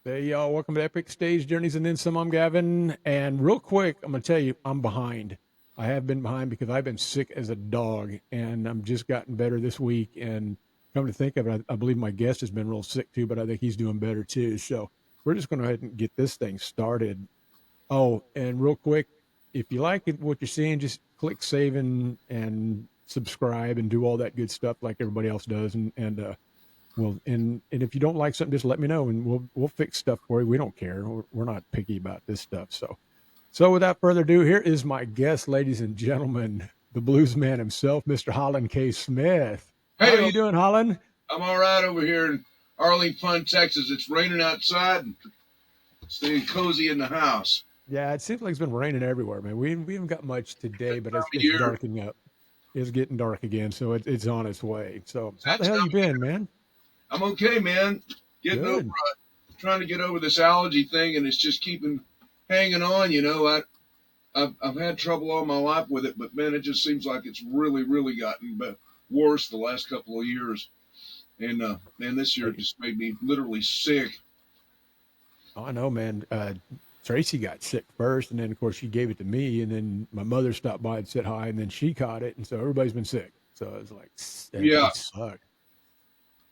Hey y'all, welcome to Epic Stage Journeys and Then Some. I'm Gavin, and real quick, I'm gonna tell you I'm behind. I have been behind because I've been sick as a dog, and I'm just gotten better this week. And come to think of it, I believe my guest has been real sick too, but I think he's doing better too. So we're just gonna go ahead and get this thing started. Oh, and real quick, if you like what you're seeing, just click save and subscribe and do all that good stuff like everybody else does, and well, and if you don't like something, just let me know, and we'll fix stuff for you. We don't care. We're not picky about this stuff. So without further ado, here is my guest, ladies and gentlemen, the blues man himself, Mr. Holland K. Smith. How are Hey, you doing, Holland? I'm all right over here in Arlington, Texas. It's raining outside and staying cozy in the house. Yeah, it seems like it's been raining everywhere, man. We haven't got much today, That but time of it's year, darkening up. It's getting dark again, so it's on its way. So it's how that the hell time you of year. been, man? I'm okay, man. Getting over, Good. trying to get over this allergy thing, and it's just keeping hanging on. I've had trouble all my life with it, but man, it just seems like it's really gotten worse the last couple of years. And man, this year it Hey, just made me literally sick. oh, I know, man. Tracy got sick first, and then of course she gave it to me, and then my mother stopped by and said hi, and then she caught it, and so everybody's been sick. So it's like Yeah, it sucked.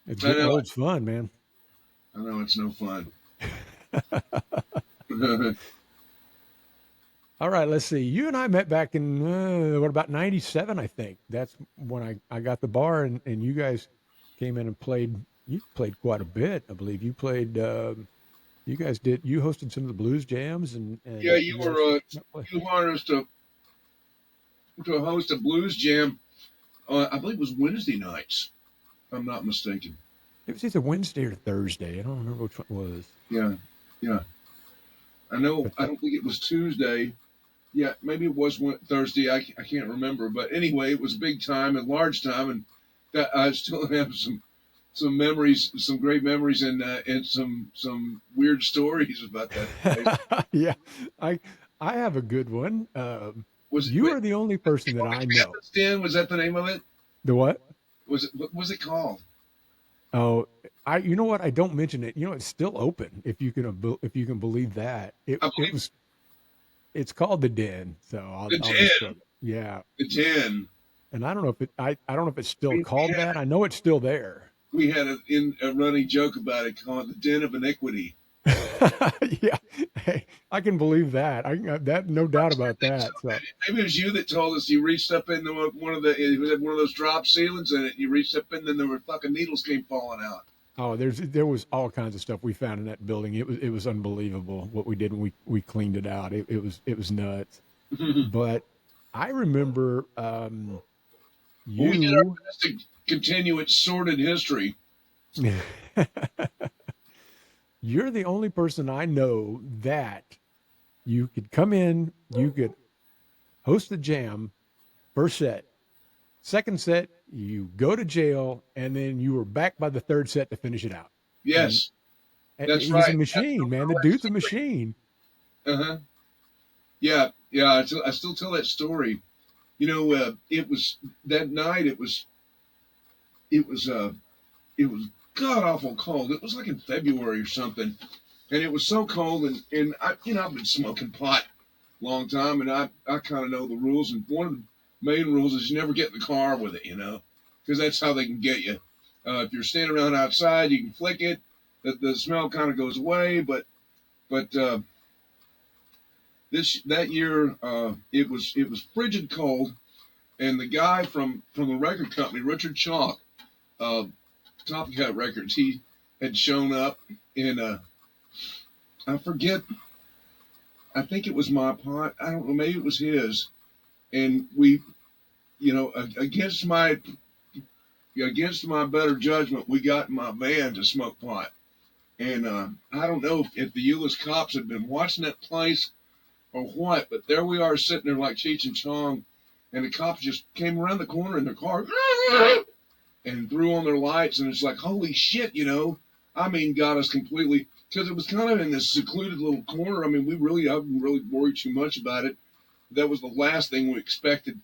It's I getting know. old's fun, man. I know it's no fun. All right, let's see. You and I met back in what about '97? I think that's when I got the bar, and you guys came in and played. You played quite a bit, I believe. You played. You guys did. You hosted some of the blues jams, Yeah, and you guys. you wanted us to host a blues jam. I believe it was Wednesday nights, if I'm not mistaken. It was either Wednesday or Thursday. I don't remember which one it was. Yeah, yeah. I know. But I don't think it was Tuesday. Yeah, maybe it was Thursday. I can't remember. But anyway, it was big time and large time, and that I still have some memories, some great memories, and some weird stories about that place. yeah, I I have a good one. You Wait, are the only person that I know. Captain's Den? Was that the name of it? The what? What was it called? Oh, I. You know what? I don't mention it. You know, it's still open. If you can believe that. I It believe was. It's called the Den. So the I'll just Den. say, yeah. The Den. And I don't know if I don't know if it's still We called had that. I know it's still there. a running joke about it called the Den of Iniquity. yeah, hey, I can believe that. That no doubt I about think so. that. So Maybe it was you that told us you reached up into it had one of those drop ceilings in it. You reached up in, and there were fucking needles came falling out. oh, there was all kinds of stuff we found in that building. It was unbelievable what we did when we cleaned it out. It was nuts. But I remember Well, we did our you. best to continue its sordid history. You're the only person I know that you could come in, you could host the jam, first set, second set, you go to jail, and then you were back by the third set to finish it out. And Yes, that's he's a right. That's machine, man. The no dude's a story. machine. Uh huh. Yeah, yeah. I still tell that story. It was that night. It was it was god awful cold. It was like in February or something, and it was so cold. And I've been smoking pot a long time, and I kind of know the rules. And one of the main rules is you never get in the car with it, because that's how they can get you. If you're standing around outside, you can flick it. The smell kind of goes away, but this that year it was frigid cold, and the guy from the record company, Richard Chalk, uh, Top Cut Records, he had shown up in I forget. I think it was my pot. I don't know. Maybe it was his. And we, against my better judgment, we got in my van to smoke pot. And I don't know if the Euless cops had been watching that place or what, but there we are sitting there like Cheech and Chong, and the cops just came around the corner in their car and threw on their lights, and it's like, holy shit. I mean, got us completely, because it was kind of in this secluded little corner. I mean, I wouldn't really worry too much about it. That was the last thing we expected,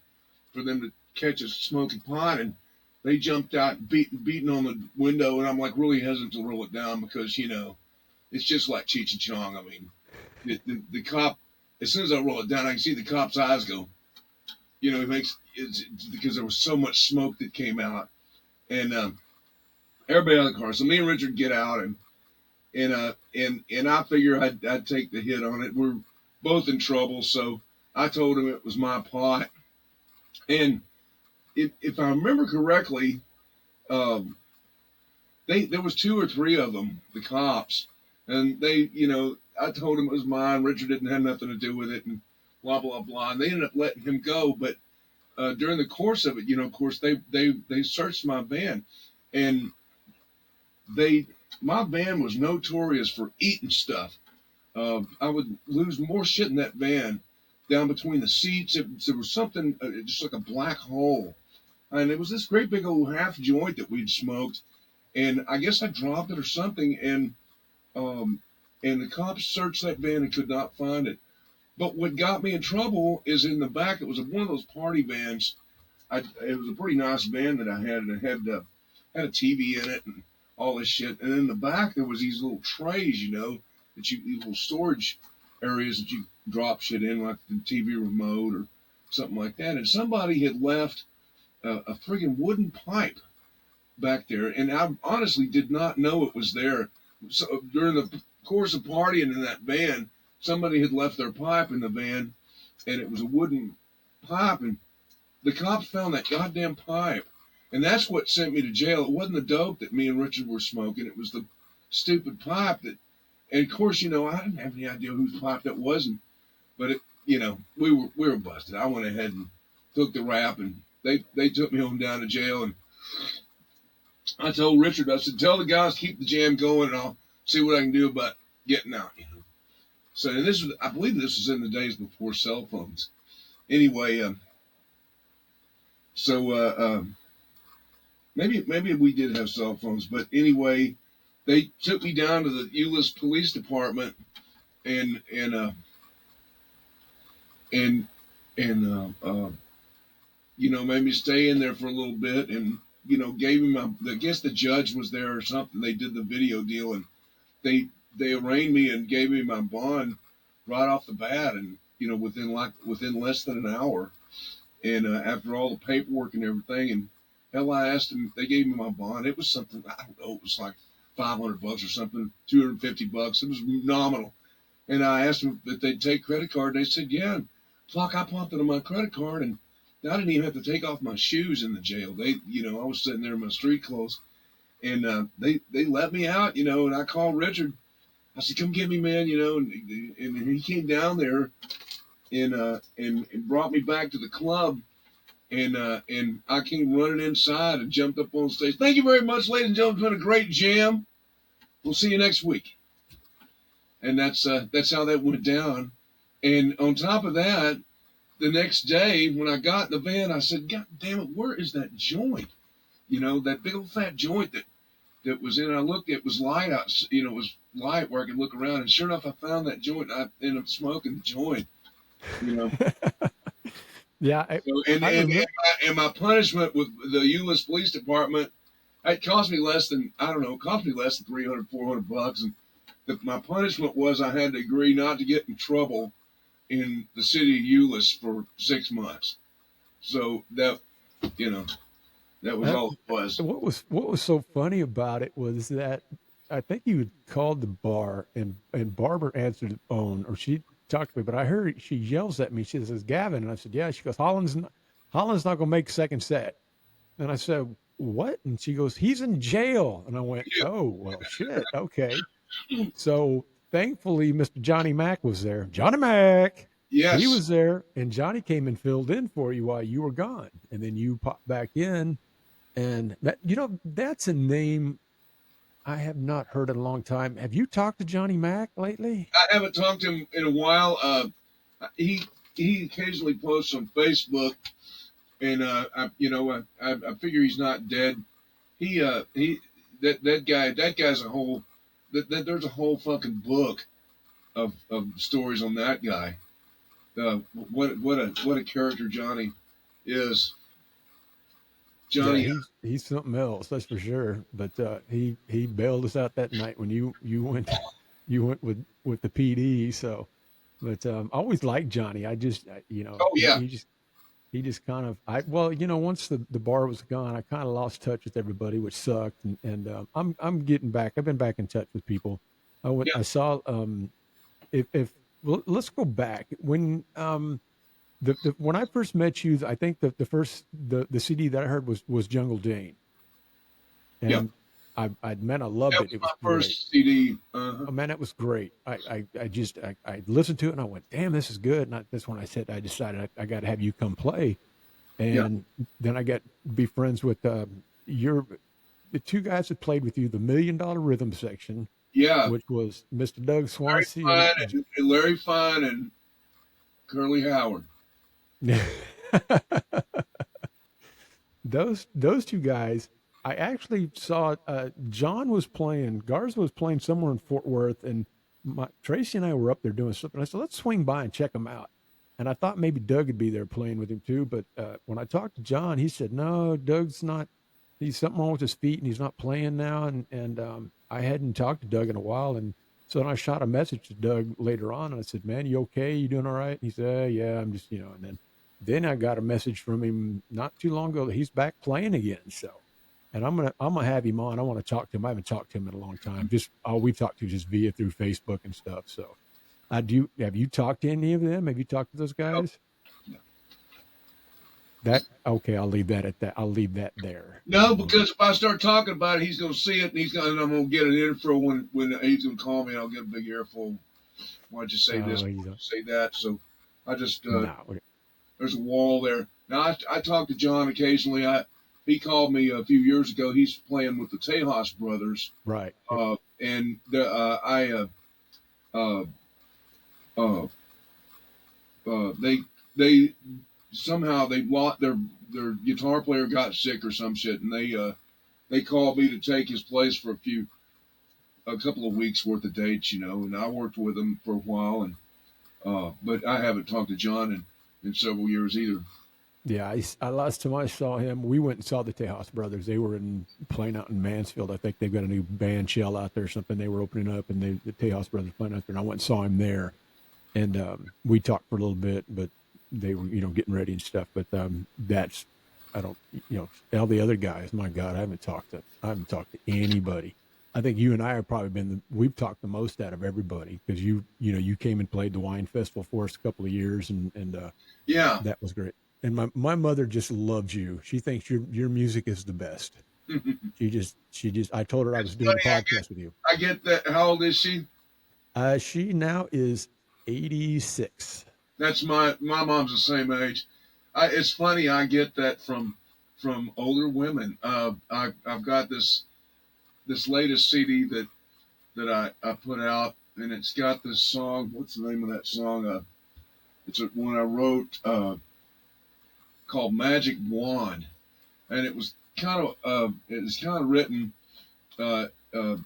for them to catch us smoking pot, and they jumped out and beating on the window, and I'm like really hesitant to roll it down because it's just like Cheech and Chong. I mean, the cop, as soon as I roll it down, I can see the cop's eyes go. You know, it's because there was so much smoke that came out, and everybody out of the car. So me and Richard get out, and I figure I'd take the hit on it. We're both in trouble, so I told him it was my pot. And if I remember correctly, um, there was two or three of them, the cops, and I told him it was mine. Richard didn't have nothing to do with it, and blah blah blah. And they ended up letting him go. But during the course of it, of course, they searched my van, and they my van was notorious for eating stuff. I would lose more shit in that van down between the seats. There was something just like a black hole, and it was this great big old half joint that we'd smoked, and I guess I dropped it or something, um, and the cops searched that van and could not find it. But what got me in trouble is in the back. It was one of those party vans. It was a pretty nice van that I had. It had a TV in it and all this shit. And in the back there was these little trays, these little storage areas that you drop shit in, like the TV remote or something like that. And somebody had left a friggin' wooden pipe back there, and I honestly did not know it was there. So during the course of partying in that van, somebody had left their pipe in the van, and it was a wooden pipe, and the cops found that goddamn pipe, and that's what sent me to jail. It wasn't the dope that me and Richard were smoking; it was the stupid pipe that. And of course, I didn't have any idea whose pipe that wasn't, but we were busted. I went ahead and took the rap, and they took me home down to jail, and I told Richard, I said, tell the guys keep the jam going, and I'll see what I can do about getting out. So and I believe this was in the days before cell phones. Anyway, maybe we did have cell phones, but anyway, they took me down to the Euless Police Department and and made me stay in there for a little bit, and gave me I guess the judge was there or something. They did the video deal, and they arraigned me and gave me my bond right off the bat, and within less than an hour, and after all the paperwork and everything, and hell, I asked them. They gave me my bond. It was something, I don't know. It was like $500 or something, $250. It was nominal. And I asked them if they'd take credit card. They said, yeah. And fuck, I popped it on my credit card, and I didn't even have to take off my shoes in the jail. I was sitting there in my street clothes, and they let me out, and I called Richard. I said, come get me, man, and he came down there and brought me back to the club, and I came running inside and jumped up on stage. Thank you very much, ladies and gentlemen. It's been a great jam. We'll see you next week. And that's how that went down. And on top of that, the next day when I got in the van, I said, God damn it, where is that joint? That big old fat joint that was in. I looked, it was light out, it was light where I could look around. And sure enough, I found that joint. I ended up smoking the joint, Yeah. So, and my punishment with the Euless Police Department, it cost me less than, I don't know, it cost me less than $300-400. And my punishment was I had to agree not to get in trouble in the city of Euless for 6 months. So that was all it was. What was so funny about it was that I think you had called the bar, and Barbara answered the phone, or she talked to me, but I heard she yells at me. She says, Gavin. And I said, yeah. She goes, Holland's not going to make second set. And I said, what? And she goes, he's in jail. And I went, oh, well, shit. Okay. So thankfully, Mr. Johnny Mac was there. Johnny Mac. Yes. He was there, and Johnny came and filled in for you while you were gone. And then you popped back in. And that's a name I have not heard in a long time. Have you talked to Johnny Mac lately? I haven't talked to him in a while. He occasionally posts on Facebook, and I figure he's not dead. That guy's a whole. There's a whole fucking book of stories on that guy. What a character Johnny is. Johnny, yeah, he's something else, that's for sure. But he bailed us out that night when you went you went with the PD. So, but I always liked Johnny. Oh yeah, he just kind of well, once the bar was gone, I kind of lost touch with everybody, which sucked. And I'm getting back. I've been back in touch with people. yeah, I saw if well, let's go back when the when I first met you. I think the first the CD that I heard was Jungle Jane, yeah. and I loved That it. was It my was great. first CD. Uh-huh. Oh man, that was great. I listened to it and I went, damn, this is good. And that's when I decided I got to have you come play. Yeah, And then I got be friends with your the two guys that played with you, the $1 Million Rhythm section, yeah. which was Mr. Doug Larry Swansea Fine and Larry Fine and Curly Howard. and those two guys. I actually saw John was playing, Garza was playing somewhere in Fort Worth, and Tracy and I were up there doing something. I said, let's swing by and check them out. And I thought maybe Doug would be there playing with him too. But when I talked to John, he said, no, Doug's not, he's something wrong with his feet and he's not playing now. And I hadn't talked to Doug in a while. And so then I shot a message to Doug later on and I said, man, you okay? You doing all right? And he said, yeah, I'm just, and then I got a message from him not too long ago that he's back playing again. So, and I'm gonna have him on. I want to talk to him. I haven't talked to him in a long time. Just all we've talked to just via through Facebook and stuff. So, have you talked to any of them? Have you talked to those No, guys? no. That okay? I'll leave that at that. I'll leave that there. No, because if I start talking about it, he's going to see it, and I'm going to get an intro when he's going to call me. And I'll get a big earful. Why'd you say this? You Why'd you don't. say that? So I just No. there's a wall there. Now I talk to John occasionally. He called me a few years ago. He's playing with the Tejas brothers, Right. Yep. and uh, uh, they somehow they lost their guitar player got sick or some shit, and they called me to take his place for a couple of weeks worth of dates, and I worked with him for a while, and but I haven't talked to John in several years either. Yeah. Last time I saw him, we went and saw the Tejas brothers. They were playing out in Mansfield. I think they've got a new band shell out there or something. They were opening up, and the Tejas brothers playing out there. And I went and saw him there, and we talked for a little bit, but they were getting ready and stuff. But that's I don't all the other guys. My God, I haven't talked to anybody. I think you and I have probably we've talked the most out of everybody because you came and played the wine festival for us a couple of years, and Yeah. that was great. And my mother just loves you. She thinks your music is the best. She just I told her I was It's doing a funny. podcast with you. I get that. How old is she? She now is 86. That's my mom's the same age. It's funny. I get that from older women. I've got this latest CD that I put out, and it's got this song. What's the name of that song? It's one I wrote called "Magic Wand," and it was kind of written uh, uh,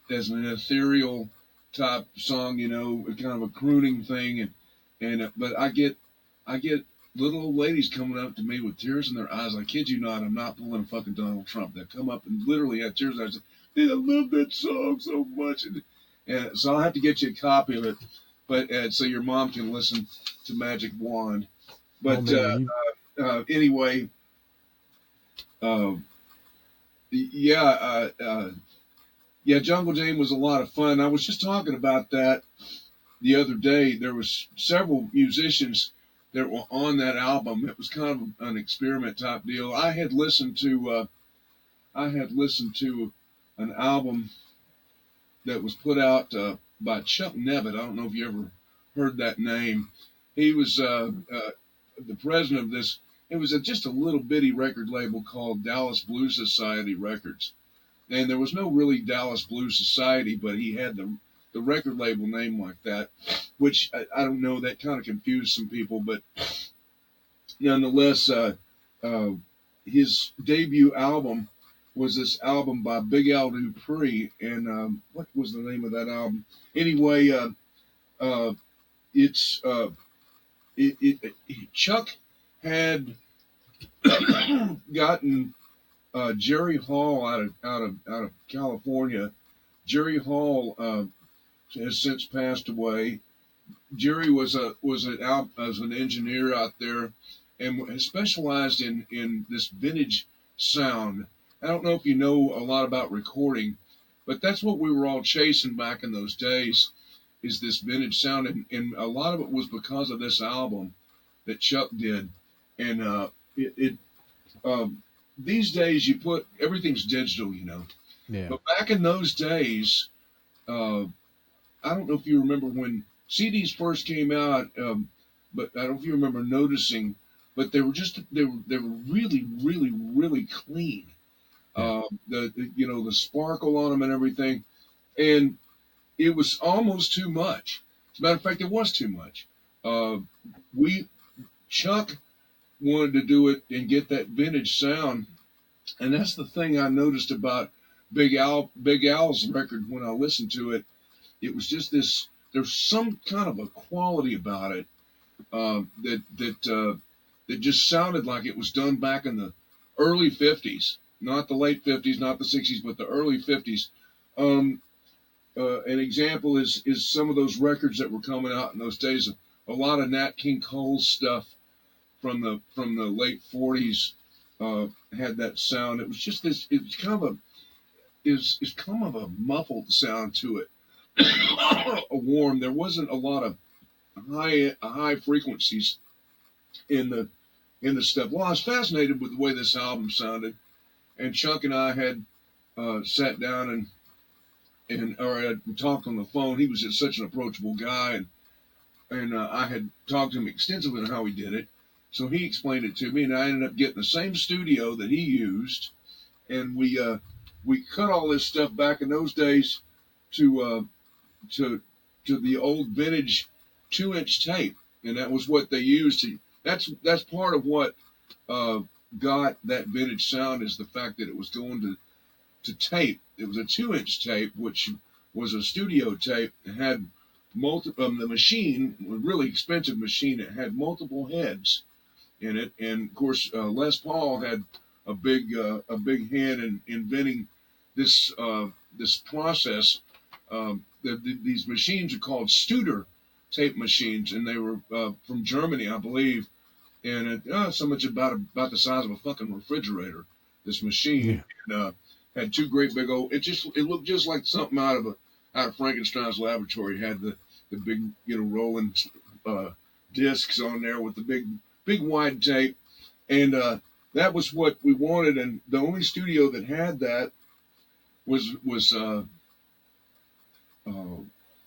as an ethereal type song, kind of a crooning thing, and but I get little old ladies coming up to me with tears in their eyes. I kid you not, I'm not pulling a fucking Donald Trump. They come up and literally have tears in their eyes. I love that song so much, and so I'll have to get you a copy of it, but so your mom can listen to Magic Wand. Oh But man, you anyway, uh, yeah, yeah, Jungle Jane was a lot of fun. I was just talking about that the other day. There was several musicians that were on that album. It was kind of an experiment type deal. I had listened to an album that was put out by Chuck Nevitt. I don't know if you ever heard that name. He was the president of this. It was just a little bitty record label called Dallas Blues Society Records, and there was no really Dallas Blues Society, but he had the record label name like that, which I don't know, that kind of confused some people, but nonetheless, his debut album was this album by Big Al Dupree, and what was the name of that album? Anyway, uh, it's Chuck had gotten Jerry Hall out of California. Jerry Hall has since passed away. Jerry was an engineer out there, and specialized in this vintage sound. I don't know if you know a lot about recording, but that's what we were all chasing back in those days, is this vintage sound, and a lot of it was because of this album that Chuck did, and it these days you put everything's digital, Yeah. but back in those days, uh, I don't know if you remember when CDs first came out, but I don't know if you remember noticing, but they were really really really clean. Yeah. The sparkle on them and everything, and it was almost too much. As a matter of fact, it was too much. Uh, we Chuck wanted to do it and get that vintage sound, and that's the thing I noticed about Big Al's record when I listened to it. It was just this. There's some kind of a quality about it that just sounded like it was done back in the early '50s, not the late '50s, not the '60s, but the early '50s. Um, an example is some of those records that were coming out in those days. A lot of Nat King Cole stuff from the late '40s had that sound. It was just this. It's kind of a is kind of a muffled sound to it, a warm. There wasn't a lot of high frequencies in the stuff. Well, I was fascinated with the way this album sounded, and Chuck and I had sat down or had talked on the phone. He was just such an approachable guy, and I had talked to him extensively on how he did it. So he explained it to me, and I ended up getting the same studio that he used, and we cut all this stuff back in those days to to to the old vintage 2-inch tape, and that was what they used. That's part of what uh, got that vintage sound, is the fact that it was going to tape. It was a 2-inch tape, which was a studio tape. It had the machine, a really expensive machine. It had multiple heads in it, and of course Les Paul had a big hand in inventing this process. These machines are called Studer tape machines, and they were from Germany, I believe. And so much about the size of a fucking refrigerator. This machine, Yeah. and, had two great big old. It looked just like something out of Frankenstein's laboratory. It had the big rolling discs on there with the big wide tape, and that was what we wanted. And the only studio that had that was uh,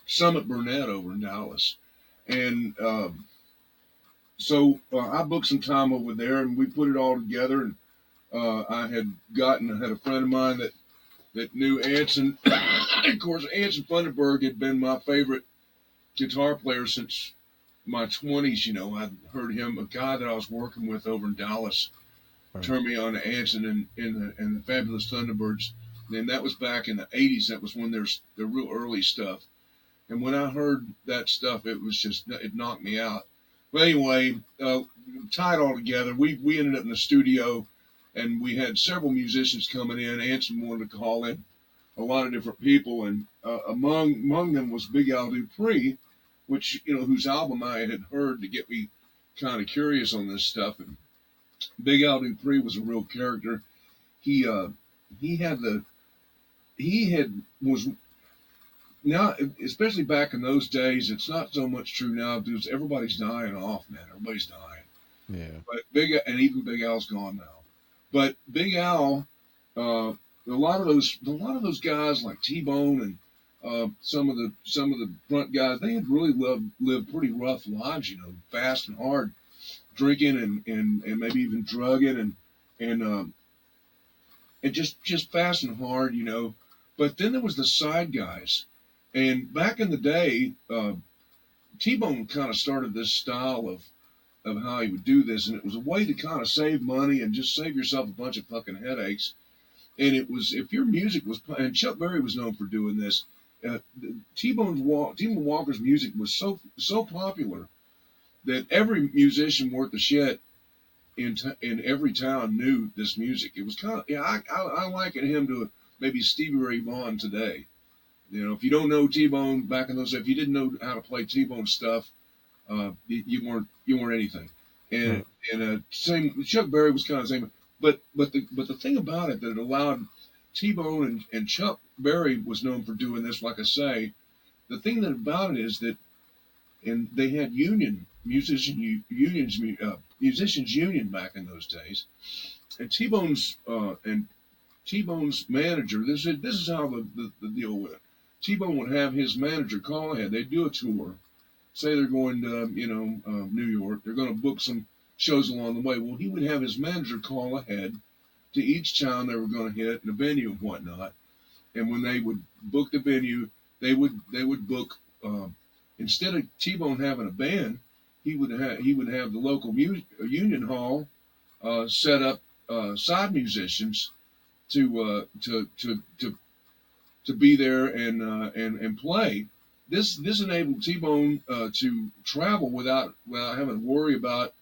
Summit Burnett over in Dallas, and so I booked some time over there, and we put it all together. And I had a friend of mine that knew Anson. Of course, Anson Funderburg had been my favorite guitar player since my 20s. I'd heard him, a guy that I was working with over in Dallas, Right. turned me on to Anson and the Fabulous Thunderbirds. And that was back in the '80s. That was when there's the real early stuff. And when I heard that stuff, it knocked me out. But anyway, tied all together, we ended up in the studio, and we had several musicians coming in. Anson wanted to call in a lot of different people, and among them was Big Al Dupree, which whose album I had heard to get me kind of curious on this stuff. And Big Al Dupree was a real character. He he had the he had was now, especially back in those days. It's not so much true now, because everybody's dying off, man. Everybody's dying. Yeah. But even Big Al's gone now. But Big Al, a lot of those guys like T-Bone and some of the front guys, they had really lived pretty rough lives, fast and hard, drinking and maybe even drugging and just fast and hard. But then there was the side guys, and back in the day, T-Bone kind of started this style of how he would do this, and it was a way to kind of save money and just save yourself a bunch of fucking headaches. And it was, if your music was, and Chuck Berry was known for doing this. T-Bone Walker's music was so popular that every musician worth a shit in every town knew this music. It was kind of, I liken him to maybe Stevie Ray Vaughan today. if you don't know T-Bone back in those days, if you didn't know how to play T-Bone stuff, you weren't anything. And Right. same Chuck Berry was kind of the same. But the thing about it that it allowed T-Bone and Chuck Berry was known for doing this. Like I say, the thing that about it is that, and they had musicians union back in those days. And T-Bone's manager. This is how the deal went. T-Bone would have his manager call ahead. They'd do a tour. Say they're going to New York. They're going to book some shows along the way. Well, he would have his manager call ahead to each town they were going to hit and the venue and whatnot. And when they would book the venue, they would book instead of T-Bone having a band, he would have the local union hall set up side musicians to be there and play. This enabled T-Bone to travel without having to worry about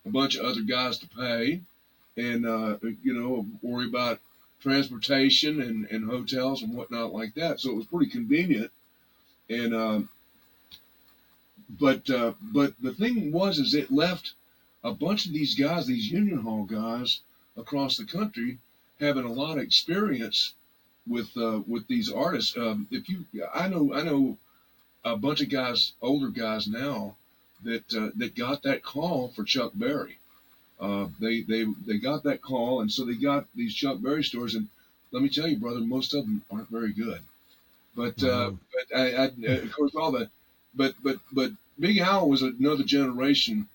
a bunch of other guys to pay, and worry about transportation and hotels and whatnot like that. So it was pretty convenient. And but the thing was, is it left a bunch of these guys, these union hall guys across the country, having a lot of experience with these artists. I know a bunch of guys, older guys now, that got that call for Chuck Berry. They got that call, and so they got these Chuck Berry stories. And let me tell you, brother, most of them aren't very good. But Wow. of course, all that. But Big Al was another generation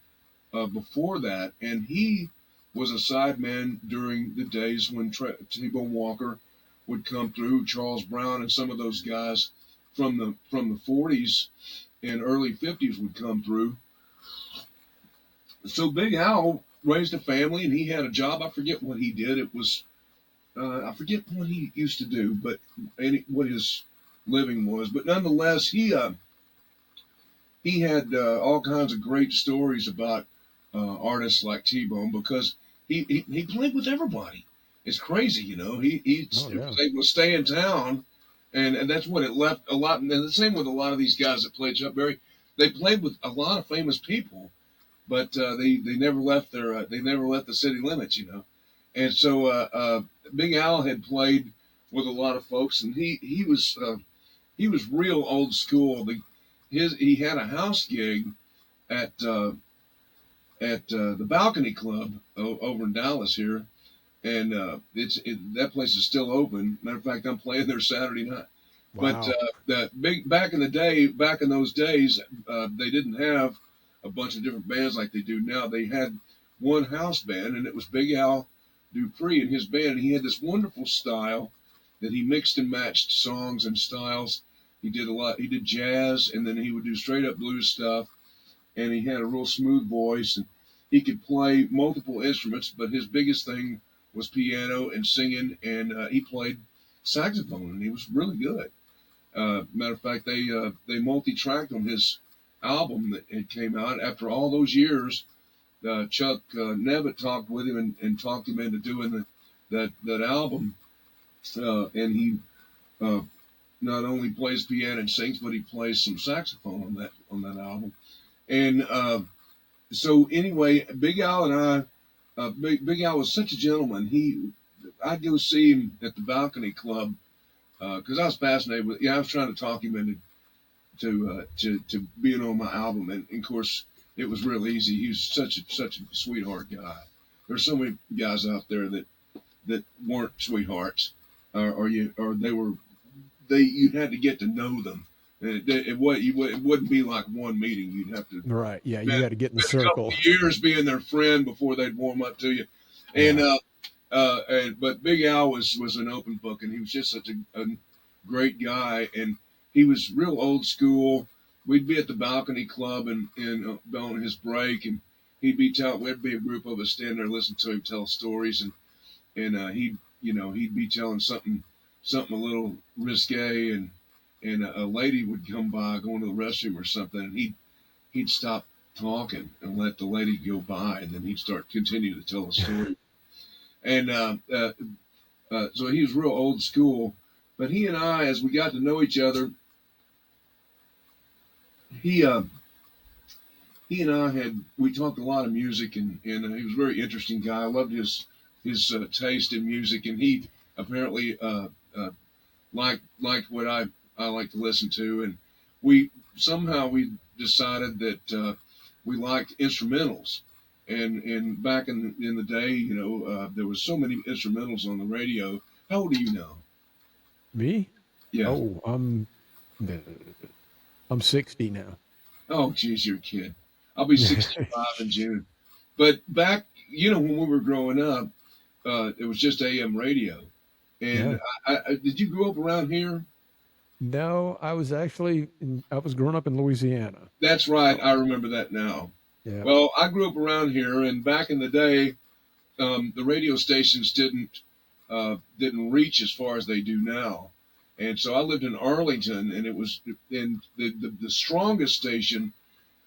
before that, and he was a sideman during the days when T-Bone Walker would come through, Charles Brown, and some of those guys from the 40s and early 50s would come through. So Big Al raised a family, and he had a job. I forget what he did. It was I forget what he used to do, but what his living was. But nonetheless, he had all kinds of great stories about artists like T-Bone because he played with everybody. It's crazy, He Oh yeah. was able to stay in town, and that's what it left a lot. And the same with a lot of these guys that played Chuck Berry. They played with a lot of famous people, but they never left they never left the city limits. And so Big Al had played with a lot of folks, and he was real old school. He had a house gig at the Balcony Club over in Dallas here, and that place is still open. Matter of fact, I'm playing there Saturday night. But Wow. back in those days, they didn't have a bunch of different bands like they do now. They had one house band, and it was Big Al Dupree and his band. And he had this wonderful style that he mixed and matched songs and styles. He did a lot. He did jazz, and then he would do straight up blues stuff. And he had a real smooth voice, and he could play multiple instruments. But his biggest thing was piano and singing, and he played saxophone, and he was really good. Matter of fact, they multi-tracked on his album that it came out after all those years. Chuck Nevitt talked with him and talked him into doing that album, and he uh, not only plays piano and sings, but he plays some saxophone on that album. And so anyway, Big Al and Big Al was such a gentleman. I'd go see him at the Balcony Club because I was fascinated with. Yeah, I was trying to talk him into to being on my album, and of course it was real easy. He was such a sweetheart guy. There's so many guys out there that weren't sweethearts, or they you had to get to know them. And it wouldn't be like one meeting. You'd have to Right. Yeah. You spend, got to get in the spend a couple circle. of years being their friend before they'd warm up to you. And Yeah. but Big Al was an open book, and he was just such a great guy, and he was real old school. We'd be at the Balcony Club and on his break, and there'd be a group of us standing there listening to him tell stories, and he'd be telling something a little risque, and a lady would come by going to the restroom or something, and he'd stop talking and let the lady go by, and then he'd continue to tell a story. And so he was real old school. But he and I, as we got to know each other, he he and I we talked a lot of music, and he was a very interesting guy. I loved his taste in music, and he apparently liked what I like to listen to, and we decided that we liked instrumentals, and back in the day, there was so many instrumentals on the radio. How old are you now? Me? Yeah. Oh, I'm 60 now. Oh, geez, you're a kid. I'll be 65 in June. But back, when we were growing up, it was just AM radio. Yeah. And did you grow up around here? No, I was growing up in Louisiana. That's right. I remember that now. Yeah. Well, I grew up around here, and back in the day, the radio stations didn't reach as far as they do now. And so I lived in Arlington, and the strongest station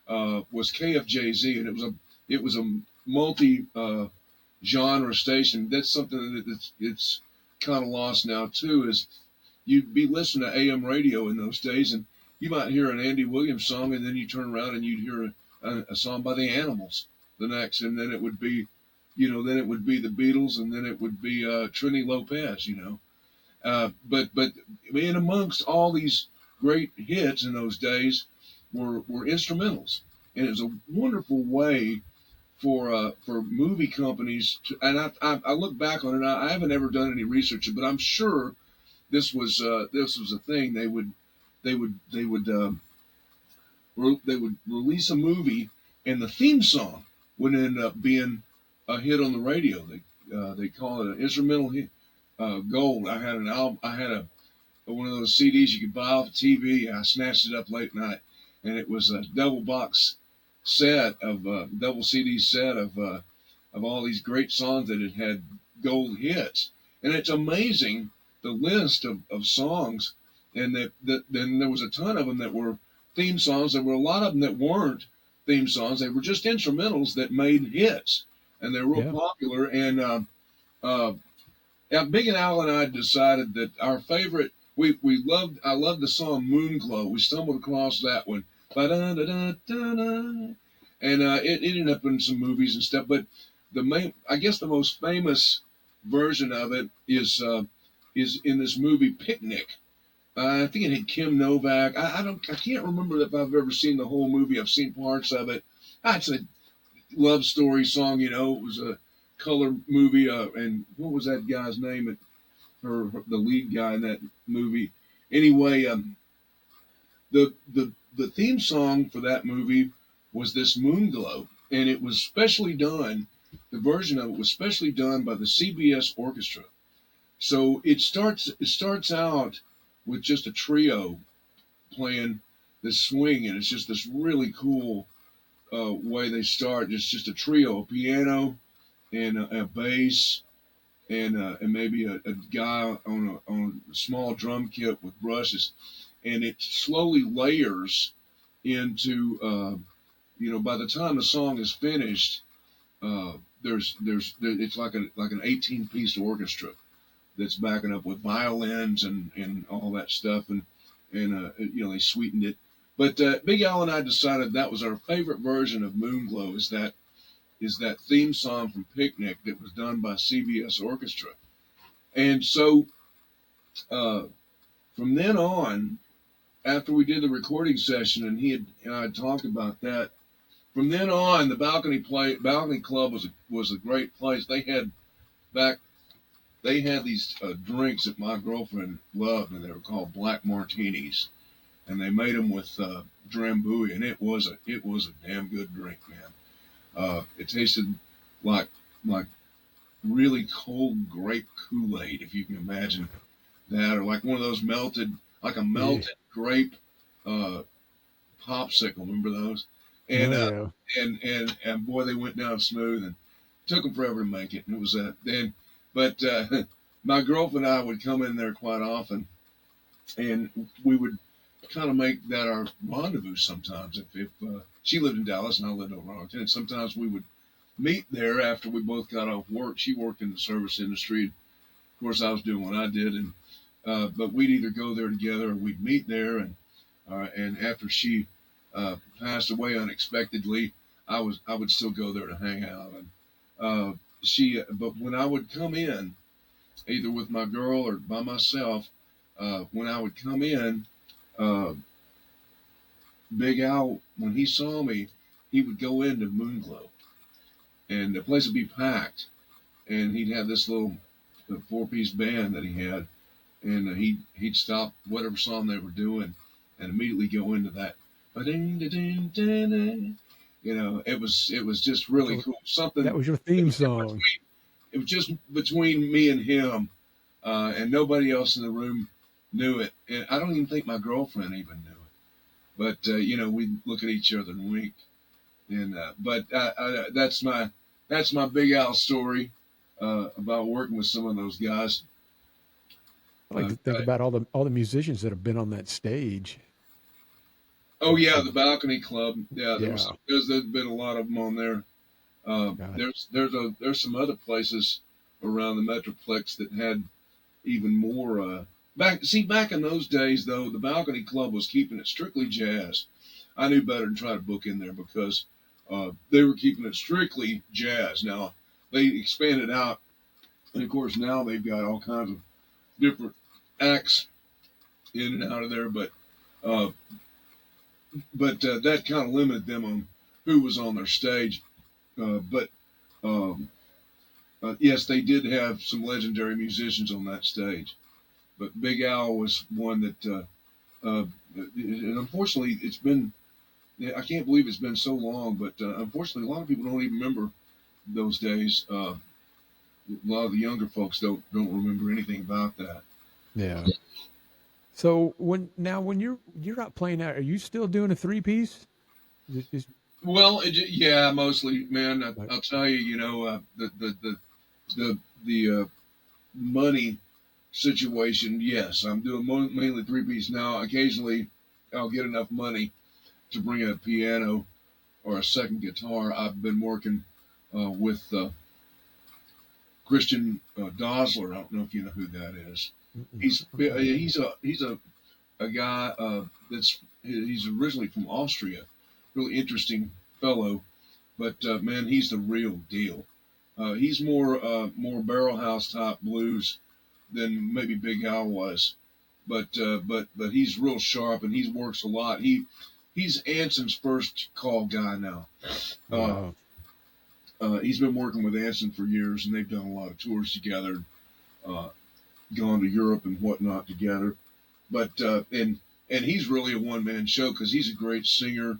was KFJZ, and it was a multi genre station. That's something it's kind of lost now too. Is you'd be listening to AM radio in those days, and you might hear an Andy Williams song, and then you turn around and you'd hear a song by the Animals the next, and then it would be, then it would be the Beatles, and then it would be Trini Lopez, but in amongst all these great hits in those days were instrumentals, and it was a wonderful way for movie companies to. And I look back on it. I haven't ever done any research, but I'm sure this was a thing. They would release a movie, and the theme song would end up being a hit on the radio. They call it an instrumental hit, gold. I had an album. I had one of those CDs you could buy off the TV. I snatched it up late night, and it was a double CD set of all these great songs that had gold hits. And it's amazing the list of songs, and then there was a ton of them that were theme songs. There were a lot of them that weren't theme songs. They were just instrumentals that made hits, and they're real popular. And Big and Al and I decided that our favorite. I loved the song Moonglow. We stumbled across that one. And it ended up in some movies and stuff. But I guess the most famous version of it is in this movie Picnic. I think it had Kim Novak. I can't remember if I've ever seen the whole movie. I've seen parts of it. It's a love story song. It was a color movie. And what was that guy's name? The lead guy in that movie. Anyway, the theme song for that movie was this Moonglow, and it was specially done. The version of it was specially done by the CBS Orchestra. So it starts out with just a trio playing this swing, and it's just this really cool way they start. It's just a trio, a piano and a bass, and maybe a guy on a small drum kit with brushes, and it slowly layers into by the time the song is finished, it's like an 18-piece orchestra that's backing up with violins and all that stuff, and they sweetened it. But Big Al and I decided that was our favorite version of Moonglow, is that theme song from Picnic that was done by CBS Orchestra. And so from then on, after we did the recording session and I had talked about that, from then on, the Balcony Club was a great place. They had these drinks that my girlfriend loved, and they were called black martinis, and they made them with Drambuie, and it was a damn good drink, man. It tasted like really cold grape Kool-Aid, if you can imagine that, or like one of those melted grape popsicle. Remember those? And and boy, they went down smooth, and took them forever to make it. And it was but my girlfriend and I would come in there quite often, and we would kind of make that our rendezvous sometimes. If she lived in Dallas and I lived over Arlington, and sometimes we would meet there after we both got off work. She worked in the service industry. Of course, I was doing what I did, and but we'd either go there together or we'd meet there. And after she passed away unexpectedly, I would still go there to hang out. And but when I would come in, either with my girl or by myself, when I would come in, uh, Big Al, when he saw me, he would go into Moonglow, and the place would be packed. And he'd have this little four-piece band that he had, and he'd stop whatever song they were doing, and immediately go into that. You know, it was just really So cool. that Something was your it theme was just song. between, it was just between me and him, and nobody else in the room knew it. And I don't even think my girlfriend even knew it. But you know, we'd look at each other and wink. And but that's my Big Al story about working with some of those guys. I like Uh, to think about all the musicians that have been on that stage. oh yeah, the Balcony Club. Yeah, Yeah, there's been a lot of them on there. God, There's some other places around the Metroplex that had even more. Back in those days though, the Balcony Club was keeping it strictly jazz. I knew better than try to book in there because they were keeping it strictly jazz. Now they expanded out, and of course now they've got all kinds of different acts in and out of there. Uh, but that kind of limited them on who was on their stage. But um, yes, they did have some legendary musicians on that stage. But Big Al was one that, and unfortunately, it's been. I can't believe it's been so long, but unfortunately, a lot of people don't even remember those days. A lot of the younger folks don't remember anything about that. yeah. So when you're not playing out, are you still doing a three piece? Is it just Well, yeah, mostly, man. like I'll tell you, you know, the money situation. Yes, I'm doing mainly three piece now. Occasionally, I'll get enough money to bring a piano or a second guitar. I've been working with Christian Dosler. I don't know if you know who that is. okay? He's a guy he's originally from Austria. Really interesting fellow, but man, he's the real deal. He's more barrel house type blues than maybe Big Al was, but he's real sharp and he works a lot. He's Anson's first call guy now. Uh, Wow. he's been working with Anson for years, and they've done a lot of tours together, uh, gone to Europe and whatnot together. But and he's really a one man show because he's a great singer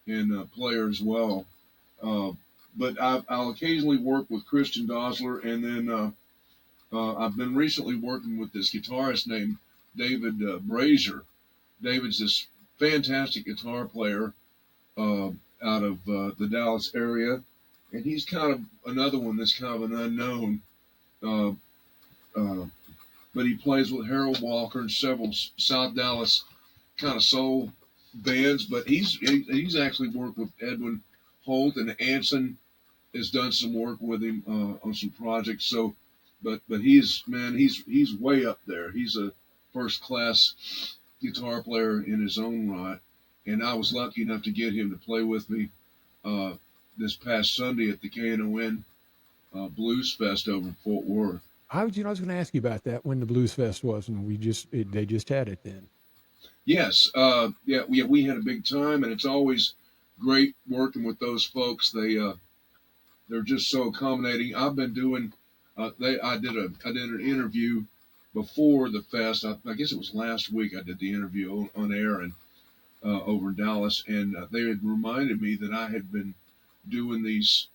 and player as well. Uh, but I'll occasionally work with Christian Dosler, and then I've been recently working with this guitarist named David Brazier. David's this fantastic guitar player uh, out of the Dallas area, and he's kind of another one that's kind of an unknown. Uh, uh, but he plays with Harold Walker and several South Dallas kind of soul bands. But he's actually worked with Edwin Holt, and Anson has done some work with him on some projects. So, but he's way up there. He's a first class guitar player in his own right, and I was lucky enough to get him to play with me uh, this past Sunday at the KNON Blues Fest over in Fort Worth. I was going to ask you about that when the Blues Fest was, and they just had it then. Yes, yeah, we had a big time, and it's always great working with those folks. They're just so accommodating. I've been doing. I did an interview before the fest. I guess it was last week. I did the interview on air and over in Dallas, and they had reminded me that I had been doing these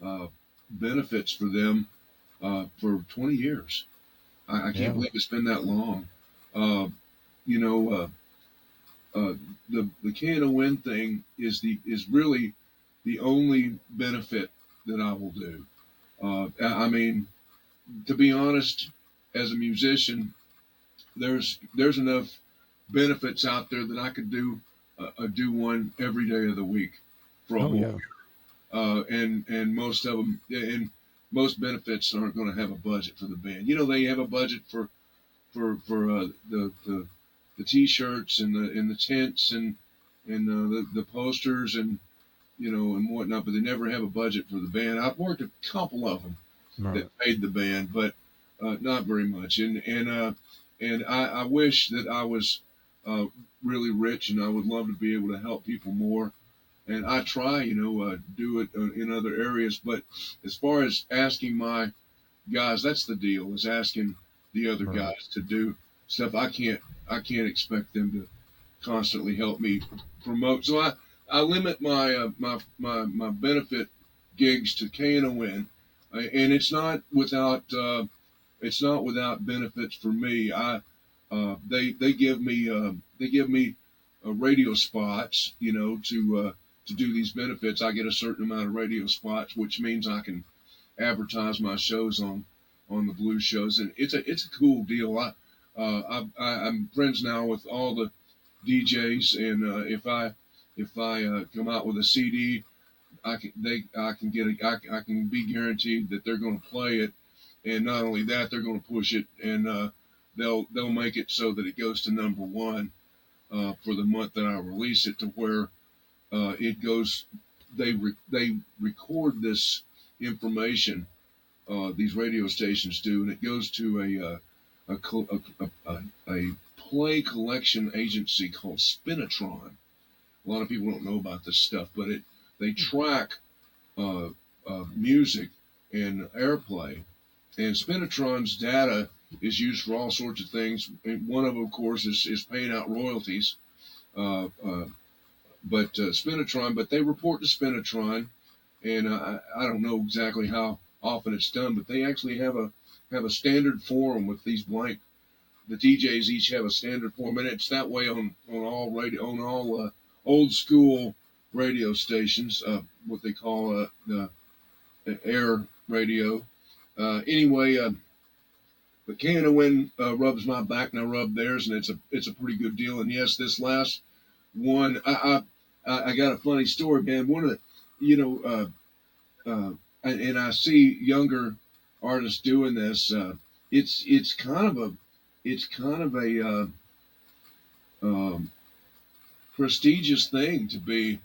uh, benefits for them for 20 years. I can't Yeah. believe it's been that long. Uh, you know, the KNON thing is really the only benefit that I will do. I mean, to be honest, as a musician, there's enough benefits out there that I could do one every day of the week for a Oh whole yeah. and most of them and most benefits aren't going to have a budget for the band. You know, they have a budget for the t-shirts and the tents and the posters and and whatnot, but they never have a budget for the band. I've worked a couple of them Right. that paid the band, but not very much. And I wish that I was uh, really rich, and I would love to be able to help people more. And I try, do it in other areas. But as far as asking my guys, that's the deal: is asking the other Right. guys to do stuff. I can't expect them to constantly help me promote. So I limit my benefit gigs to KNON, and it's not without benefits for me. They give me radio spots, to do these benefits. I get a certain amount of radio spots, which means I can advertise my shows on the blues shows, and it's a cool deal. I'm friends now with all the DJs, and if I come out with a CD, I can be guaranteed that they're going to play it, and not only that, they're going to push it, and they'll make it so that it goes to number one for the month that I release it, to where it goes. They record this information. These radio stations do, and it goes to a play collection agency called Spinatron. A lot of people don't know about this stuff, but they track uh, music and airplay, and Spinatron's data is used for all sorts of things. And one of them, of course, is paying out royalties. Uh, uh, but Spinatron, but they report to Spinatron, and I don't know exactly how often it's done, but they actually have a standard forum with these blank. The DJs each have a standard form, and it's that way on all old school radio stations, what they call the air radio. Anyway, but KNON rubs my back, and I rub theirs, and it's a pretty good deal. And yes, this last one, I got a funny story, man. One of the, you know, and I see younger artists doing this. It's kind of a um, prestigious thing to be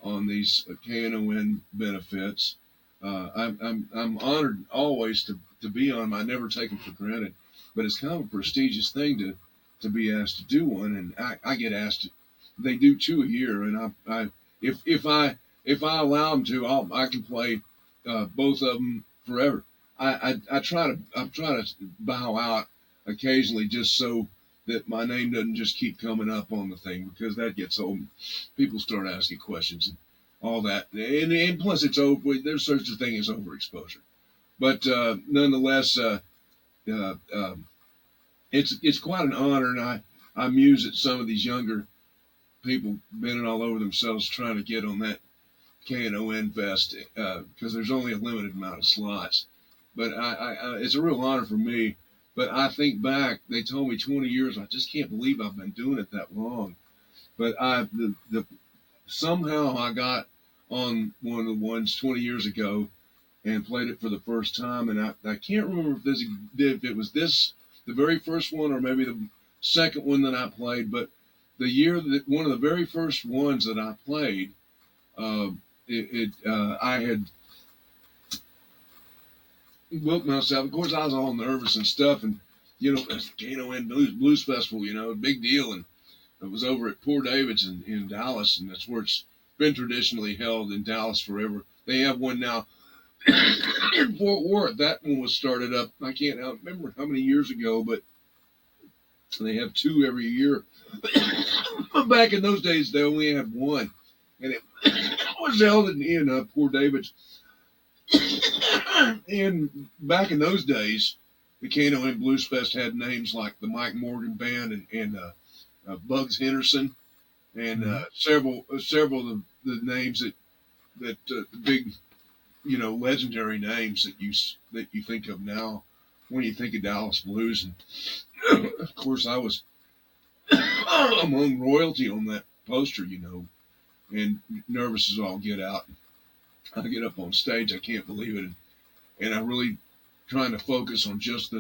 on these KNON benefits. I'm honored always to be on them. I never take them for granted, but it's kind of a prestigious thing to be asked to do one, and I get asked. They do two a year, and I if I allow them to, I can play both of them forever. I try to bow out occasionally, just so that my name doesn't just keep coming up on the thing, because that gets old. People start asking questions and all that, and plus it's over. There's such a thing as overexposure, but nonetheless, uh, um, it's quite an honor, and I muse at some of these younger people bending all over themselves trying to get on that KNON Fest, because there's only a limited amount of slots. But it's a real honor for me. But I think back, they told me 20 years. I just can't believe I've been doing it that long. But somehow I got on one of the ones 20 years ago and played it for the first time. And I can't remember if it was this, the very first one, or maybe the second one that I played. But the year that one of the very first ones that I played, uh, I had booked myself. Of course, I was all nervous and stuff, and KNON Blues Festival, big deal, and it was over at Poor David's in Dallas, and that's where it's been traditionally held in Dallas forever. They have one now in Fort Worth. That one was started up. I can't remember how many years ago, but they have two every year. Back in those days, they only had one, and it was held in Poor David's. And back in those days, the KNON Blues Fest had names like the Mike Morgan Band and Bugs Henderson, and Mm-hmm. several of the names that the big legendary names that you think of now when you think of Dallas blues. And of course, I was among royalty on that poster, and nervous as all get out. I get up on stage, I can't believe it, and I really trying to focus on just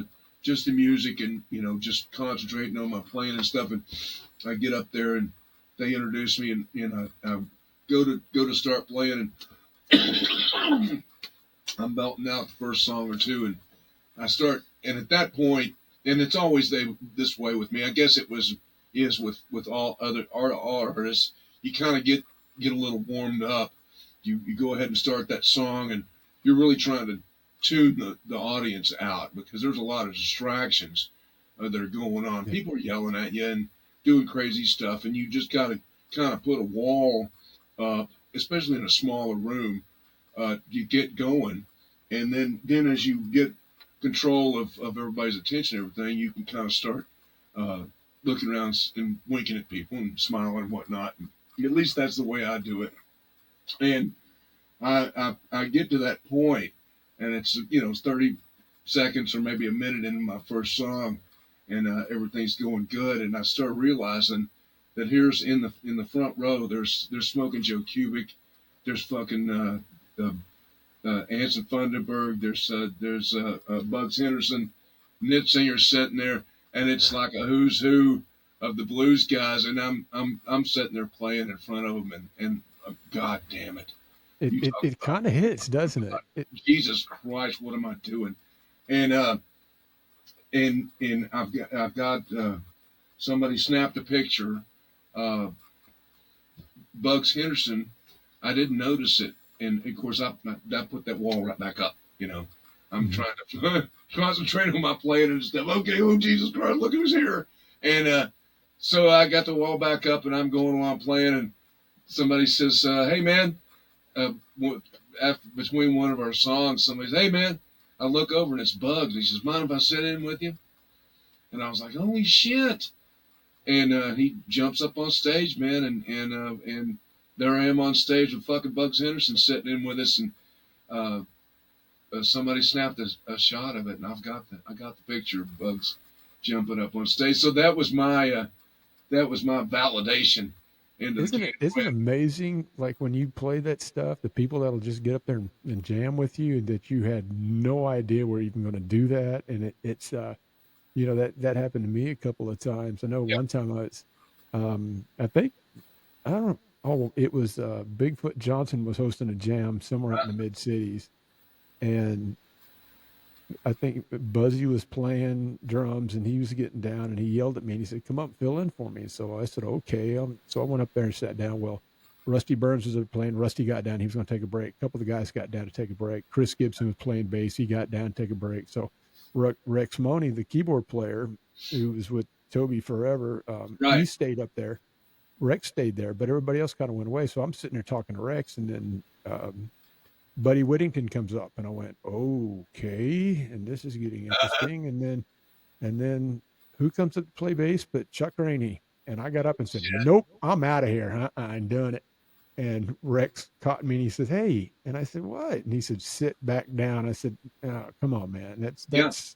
just the music and just concentrating on my playing and stuff. And I get up there and they introduce me and I go to start playing and I'm belting out the first song or two and I start and at that point and it's always this way with me. I guess is with all artists. You kind of get a little warmed up. You go ahead and start that song and you're really trying to tune the audience out because there's a lot of distractions that are going on. Yeah. People are yelling at you and doing crazy stuff, and you just got to kind of put a wall up, especially in a smaller room. You get going, and then as you get control of everybody's attention and everything, you can kind of start uh, looking around and winking at people and smiling and whatnot. And at least that's the way I do it. And I get to that point, and it's 30 seconds or maybe a minute into my first song, and everything's going good, and I start realizing that here's in the front row there's Smoking Joe Kubik, there's fucking Anson Funderburg, there's Bugs Henderson, Nip Singer sitting there, and it's like a who's who of the blues guys, and I'm sitting there playing in front of them, and God damn it. It You it, talk it kind of hits, doesn't it? Jesus Christ, what am I doing? And I've got somebody snapped a picture. Uh, Bugs Henderson, I didn't notice it, and of course I put that wall right back up. I'm Mhm. trying to concentrate on my playing and stuff. Okay, oh Jesus Christ, look who's here! And so I got the wall back up, and I'm going along playing, and somebody says, "Hey man." Uh, Between one of our songs, somebody says, "Hey man," I look over and it's Bugs. He says, "Mind if I sit in with you?" And I was like, "Holy shit!" And he jumps up on stage, man, and there I am on stage with fucking Bugs Henderson sitting in with us, and uh, somebody snapped a shot of it, and I got the picture of Bugs jumping up on stage. So that was my validation into the Isn't it can. amazing? Like when you play that stuff, the people that'll just get up there and jam with you, and that you had no idea we're even going to do that, and it's that happened to me a couple of times. I know Yep. one time I think I don't. Oh, it was Bigfoot Johnson was hosting a jam somewhere out in the mid cities, and I think Buzzy was playing drums and he was getting down and he yelled at me and he said, "Come up, fill in for me." So I said, "Okay." So I went up there and sat down. Well, Rusty Burns was playing. Rusty got down. He was going to take a break. A couple of the guys got down to take a break. Chris Gibson was playing bass. He got down to take a break. So Rex Money, the keyboard player, who was with Toby forever, he Right. stayed up there. Rex stayed there, but everybody else kind of went away. So I'm sitting there talking to Rex, and then Buddy Whittington comes up, and I went, "Okay, and this is getting interesting." And then who comes up to play bass but Chuck Rainey? And I got up and said, "Nope, I'm out of here. Huh? I'm done it." And Rex caught me and he said, "Hey," and I said, "What?" And he said, "Sit back down." I said, "Oh, come on, man. That's Yeah. that's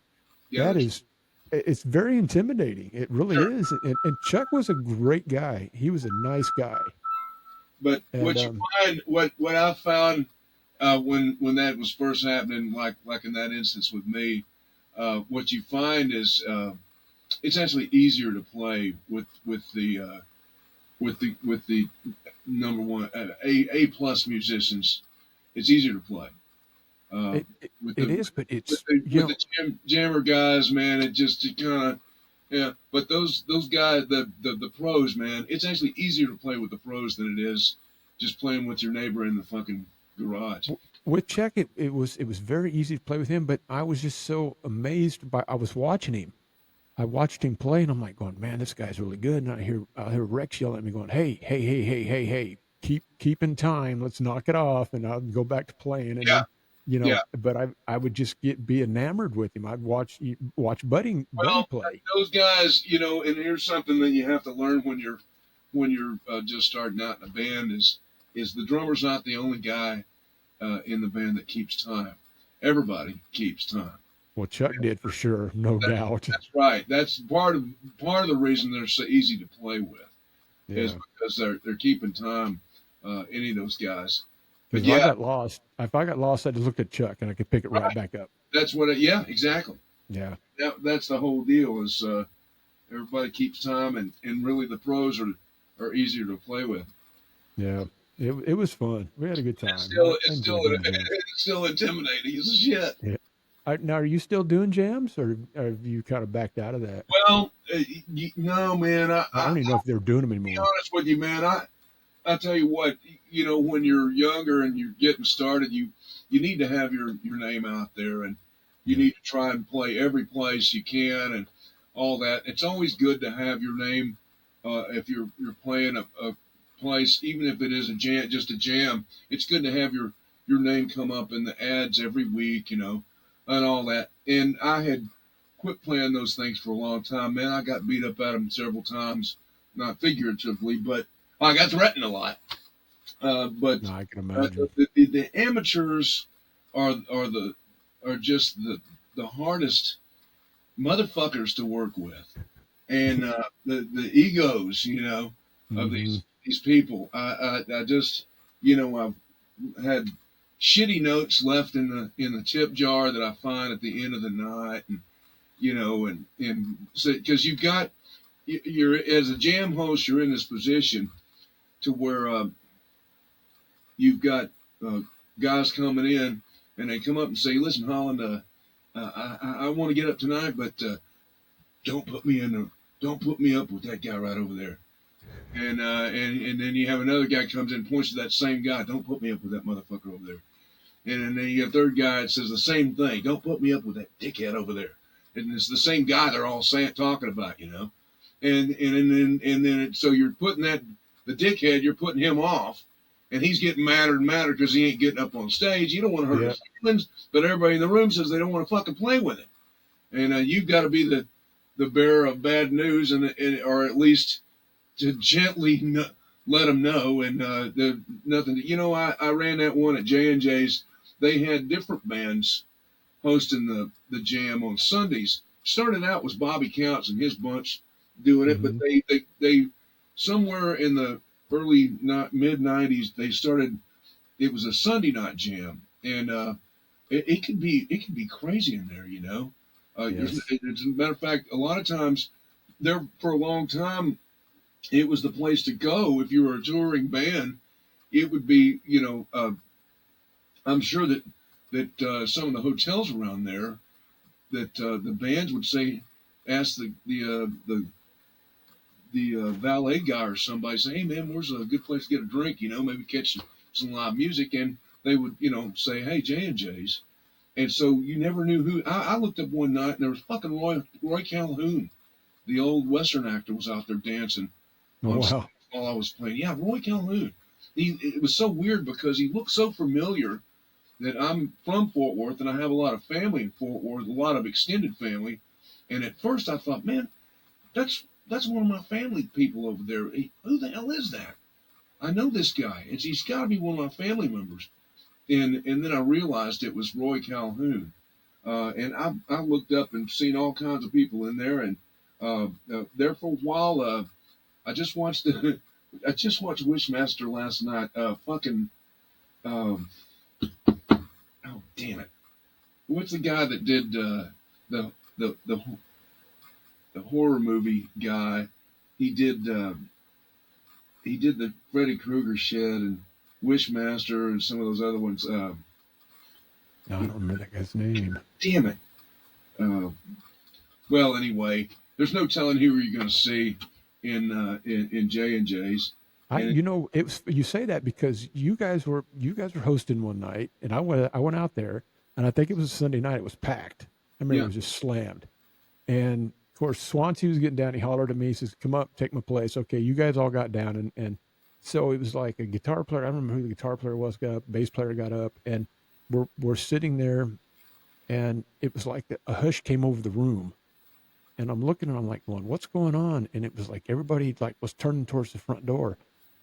Yeah. that That's is it's very intimidating. It really sure. is." And Chuck was a great guy. He was a nice guy. But And what I found when that was first happening, like in that instance with me, what you find is it's actually easier to play with the number one A plus musicians. It's easier to play uh, it it, with it the is, but with it's the with the jammer guys, man. It kind of yeah. But those guys, the pros, man. It's actually easier to play with the pros than it is just playing with your neighbor in the fucking garage. with Czech, it was very easy to play with him, but I was just so amazed by I was watching him. I watched him play, and I'm like going, "Man, this guy's really good." And I hear Rex yelling at me, going, "Hey, hey, hey, hey, hey, hey, keep in time. Let's knock it off." And I'd go back to playing, and Yeah, then yeah. but I would just be enamored with him. I'd watch Buddy Well, play. those guys, and here's something that you have to learn when you're just starting out in a band is the drummer's not the only guy in the band that keeps time. Everybody keeps time. Well, Chuck did for sure, no That, doubt. that's right. That's part of the reason they're so easy to play with is Yeah. because they're keeping time. Any of those guys. But Because yeah, if I got lost, I just looked at Chuck and I could pick it right right. back up. That's what. Yeah, exactly. Yeah. That's the whole deal. Is everybody keeps time, and really the pros are easier to play with. Yeah. It was fun. We had a good It's time. still I it's still enjoyed doing jams. it's still intimidating as shit. Yeah. Now, are you still doing jams, or have you kind of backed out of that? Well, no, man. I don't even know if they're doing them Be anymore. honest with you, man. I tell you what, when you're younger and you're getting started, you need to have your name out there, and you Yeah. need to try and play every place you can, and all that. It's always good to have your name if you're playing a place, even if it is a jam, just a jam. It's good to have your name come up in the ads every week, and all that. And I had quit playing those things for a long time, man. I got beat up at them several times, not figuratively, but I got threatened a lot. But No, I can imagine. the amateurs are just the hardest motherfuckers to work with, and the egos, of Hmm. these people. I just, I've had shitty notes left in the tip jar that I find at the end of the night, and and so because you're as a jam host, you're in this position to where you've got uh, guys coming in, and they come up and say, "Listen, Holland, I want to get up tonight, but don't put me in the don't put me up with that guy right over there." And then you have another guy comes in and points to that same guy. Don't put me up with that motherfucker over there. And then you have a third guy that says the same thing. Don't put me up with that dickhead over there. And it's the same guy they're all talking about. And then so you're putting the dickhead, you're putting him off, and he's getting madder and madder because he ain't getting up on stage. You don't want to hurt Yeah. his feelings, but everybody in the room says they don't want to fucking play with him. And you've got to be the bearer of bad news, or at least to gently let them know. And nothing. I ran that one at J&J's. They had different bands hosting the jam on Sundays. Started out was Bobby Counts and his bunch doing it, but Hmm. they somewhere in the early mid '90s they started. It was a Sunday night jam, and it can be crazy in there. Yes. As a matter of fact, a lot of times there for a long time it was the place to go if you were a touring band. It would be, I'm sure that some of the hotels around there that the bands would say, ask the valet guy or somebody, say, "Hey man, where's a good place to get a drink? Maybe catch some live music." And they would, say, "Hey, J&J's." And so you never knew who. I looked up one night and there was fucking Roy Calhoun, the old Western actor, was out there dancing Oh, on stage wow. while I was playing. Yeah, Roy Calhoun. It was so weird because he looked so familiar that I'm from Fort Worth and I have a lot of family in Fort Worth, a lot of extended family. And at first I thought, man, that's one of my family people over there. Who the hell is that? I know this guy. He's got to be one of my family members. And then I realized it was Roy Calhoun. And I looked up and seen all kinds of people in there. And there for a while, I just watched I just watched Wishmaster last night. Fucking um, oh damn it! What's the guy that did the the the the horror movie guy? He did he did the Freddy Krueger shit and Wishmaster and some of those other ones. No, I don't remember that guy's name. Damn it! Uh, well, anyway, there's no telling who you're going to see in J&J's. And It was, you say that because you guys were hosting one night, and I went out there, and I think it was a Sunday night. It was packed. I remember yeah, it was just slammed. And of course, Swansea was getting down. He hollered at me. He says, "Come up, take my place." Okay, you guys all got down, and so it was like a guitar player. I don't remember who the guitar player was. Got up, bass player got up, and we're sitting there, and it was like a hush came over the room, and I'm looking and I'm like going, "What's going on?" And it was like everybody like was turning towards the front door,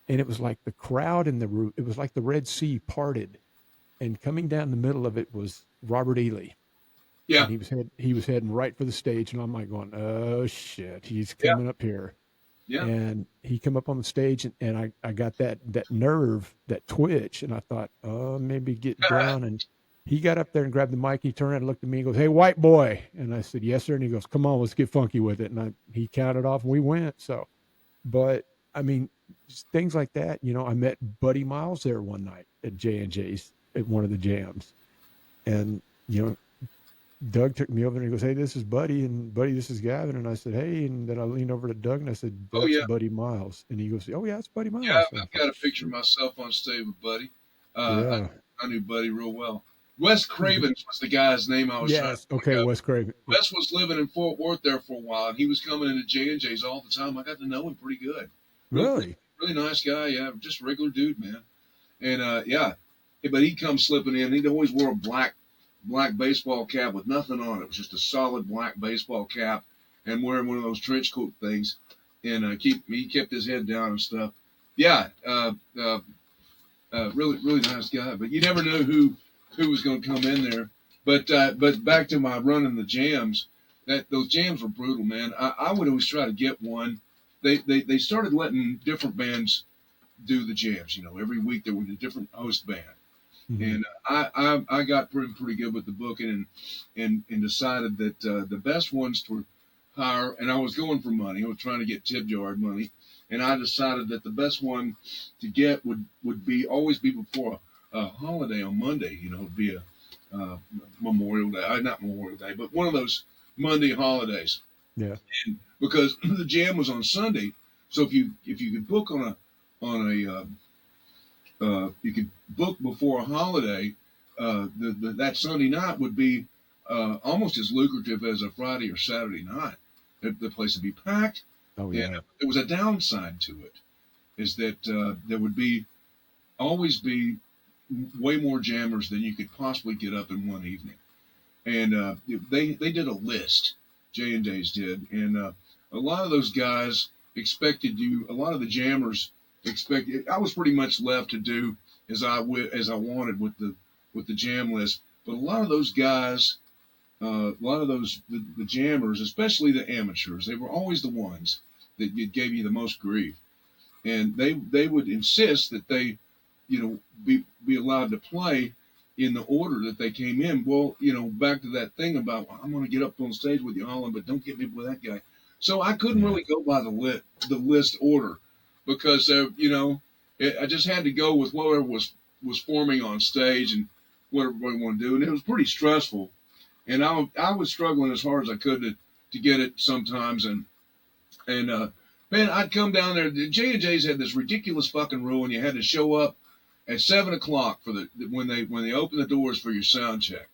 and it was like the crowd in the room. It was like the Red Sea parted, and coming down the middle of it was Robert Ely, yeah, and he was heading right for the stage, and I'm like going, "Oh shit, he's yeah, coming up here." yeah, And he come up on the stage, and I got that nerve, that twitch, and I thought, "Oh, maybe get down." And he got up there and grabbed the mic. He turned around and looked at me and goes, "Hey, white boy." And I said, "Yes, sir." And he goes, "Come on, let's get funky with it." And he counted off and we went. So, but I mean, just things like that. I met Buddy Miles there one night at J&J's at one of the jams. And, Doug took me over and he goes, "Hey, this is Buddy." And Buddy, this is Gavin. And I said, "Hey." And then I leaned over to Doug and I said, Oh "That's yeah, Buddy Miles." And he goes, "Oh, yeah, it's Buddy yeah. Miles." And I I've thought, got a picture of "Shoot." myself on stage with Buddy. Yeah. I knew Buddy real well. Wes Cravens was the guy's name I was trying to Yes. think Okay. of. Wes Craven. Yep. Wes was living in Fort Worth there for a while, and he was coming into J&J's all the time. I got to know him pretty good. Really, Really? really nice guy. Yeah, just a regular dude, man. And yeah, but he'd come slipping in. He'd always wore a black baseball cap with nothing on it. It was just a solid black baseball cap, and wearing one of those trench coat things. And he kept his head down and stuff. Yeah, really really nice guy. But you never know who was going to come in there. But back to my running the jams. Those jams were brutal, man. I would always try to get one. They started letting different bands do the jams. Every week there was a different host band. Mm-hmm. And I got pretty good with the booking and decided that the best ones to hire, and I was going for money. I was trying to get tip jar money, and I decided that the best one to get would always be before a holiday on Monday. It'd be a Memorial Day, not Memorial Day, but one of those Monday holidays. Yeah. And because the jam was on Sunday, so if you could book on a you could book before a holiday, that Sunday night would be almost as lucrative as a Friday or Saturday night. The place would be packed. Oh, yeah. And there was a downside to it, is that there would always be way more jammers than you could possibly get up in one evening. And they did a list, J&J's did, and a lot of those guys expected you. A lot of the jammers expected. I was pretty much left to do as I wanted with the jam list. But a lot of those guys, a lot of the jammers, especially the amateurs, they were always the ones that gave you the most grief, and they would insist that they, be allowed to play in the order that they came in. Well, back to that thing about, I'm going to get up on stage with you, Holland, but don't get me with that guy. So I couldn't really go by the list order, because I just had to go with whatever was forming on stage and what everybody wanted to do, and it was pretty stressful. And I was struggling as hard as I could to get it sometimes, and man, I'd come down there. The J&J's had this ridiculous fucking rule, and you had to show up at 7:00 for when they open the doors for your sound check.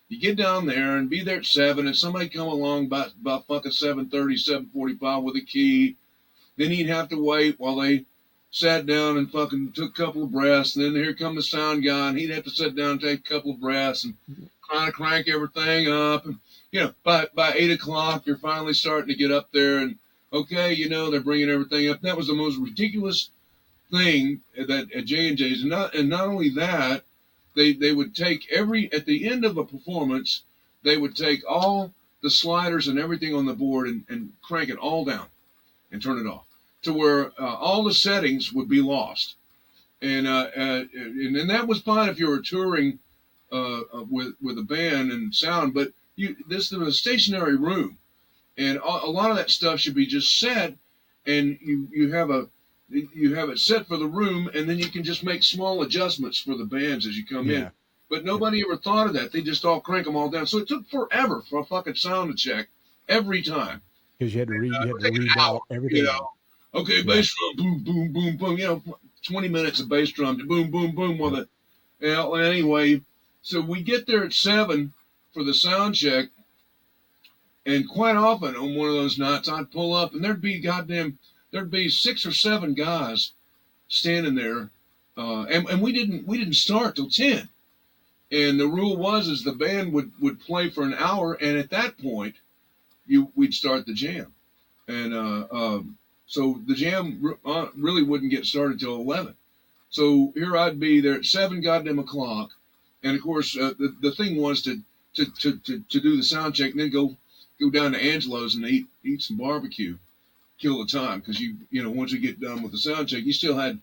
You get down there and be there at 7, and somebody come along about fucking 7:30, 7:45 with a key. Then he'd have to wait while they sat down and fucking took a couple of breaths. And then here come the sound guy, and he'd have to sit down and take a couple of breaths and kind of crank everything up. And by 8:00, you're finally starting to get up there, and okay, they're bringing everything up. That was the most ridiculous thing that at J&J's, and not only that, they would take at the end of a performance, they would take all the sliders and everything on the board and crank it all down and turn it off, to where all the settings would be lost. And that was fine if you were touring with a band and sound, but this was a stationary room, and a lot of that stuff should be just set, and you have it set for the room, and then you can just make small adjustments for the bands as you come in. But nobody ever thought of that. They just all crank them all down. So it took forever for a fucking sound to check every time. Because you had to read out everything. Okay, bass drum, boom, boom, boom, boom. 20 minutes of bass drum, boom, boom, boom. Well, anyway, so we get there at 7 for the sound check, and quite often on one of those nights, I'd pull up, and there'd be 6 or 7 guys standing there, and we didn't start till 10. And the rule was the band would play for an hour, and at that point, we'd start the jam, and so the jam really wouldn't get started till 11. So here I'd be there at 7 goddamn o'clock, and of course the thing was to do the sound check and then go down to Angelo's and eat some barbecue, kill the time, because once you get done with the sound check, you still had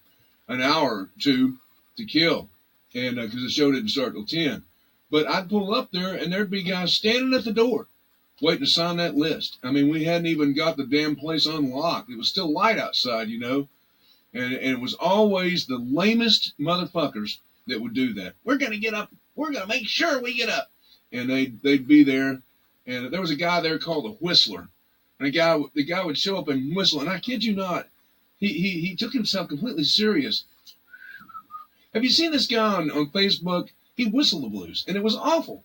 an hour or two to kill, and because the show didn't start till 10. But I'd pull up there and there'd be guys standing at the door waiting to sign that list. I mean, we hadn't even got the damn place unlocked. It was still light outside, you know, and it was always the lamest motherfuckers that would do that. We're going to get up. We're going to make sure we get up. And they'd be there. And there was a guy there called the Whistler. And the guy would show up and whistle. And I kid you not, he took himself completely serious. Have you seen this guy on Facebook? He whistled the blues, and it was awful.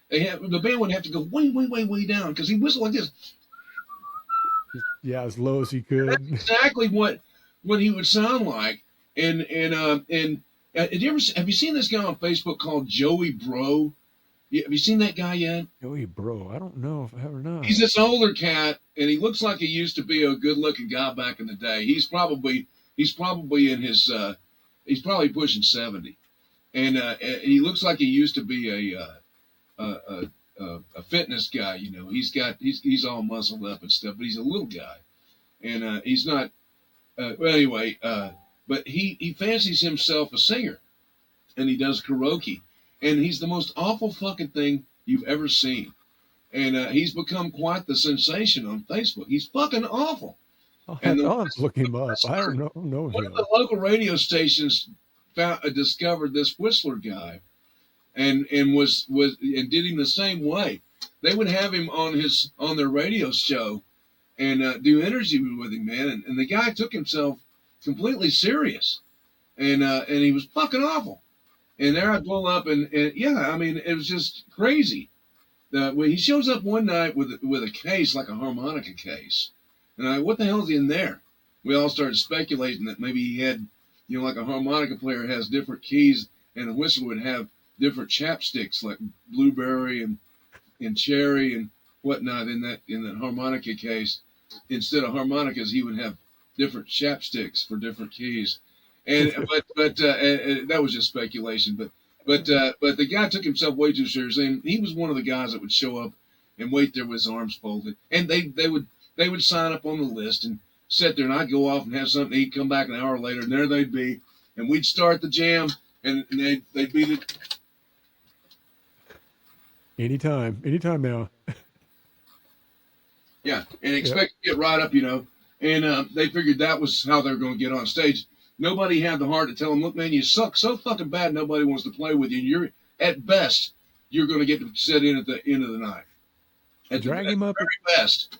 The band would have to go way down because he whistled like this. Yeah, as low as he could. That's exactly what he would sound like. And have you seen this guy on Facebook called Joey Bro? Have you seen that guy yet? Joey Bro, I don't know if I have or not. He's this older cat, and he looks like he used to be a good-looking guy back in the day. He's probably in his he's probably pushing 70, and he looks like he used to be a fitness guy. You know, he's all muscled up and stuff, but he's a little guy, and he's not. Well, anyway, but he fancies himself a singer, and he does karaoke, and he's the most awful fucking thing you've ever seen, and he's become quite the sensation on Facebook. He's fucking awful. I'll have to look him up. I don't know One him. of the local radio stations discovered this Whistler guy, and did him the same way. They would have him on their radio show, and do interviews with him, man. And the guy took himself completely serious, and he was fucking awful. And there I blow up, and yeah, I mean, it was just crazy. When he shows up one night with a case like a harmonica case, and what the hell is in there? We all started speculating that maybe he had, you know, like a harmonica player has different keys, and a whistler would have different chapsticks like blueberry and cherry and whatnot in that harmonica case. Instead of harmonicas, he would have different chapsticks for different keys. And but that was just speculation. But the guy took himself way too seriously, and he was one of the guys that would show up and wait there with his arms folded, and they would sign up on the list and sit there, and I'd go off and have something to eat, come back an hour later, and there they'd be, and we'd start the jam, and they'd beat it. Anytime now. Yeah, and expect to get right up, you know. And they figured that was how they were going to get on stage. Nobody had the heart to tell them, look, man, you suck so fucking bad, nobody wants to play with you. You're, at best, you're going to get to sit in at the end of the night. Drag him up. Very best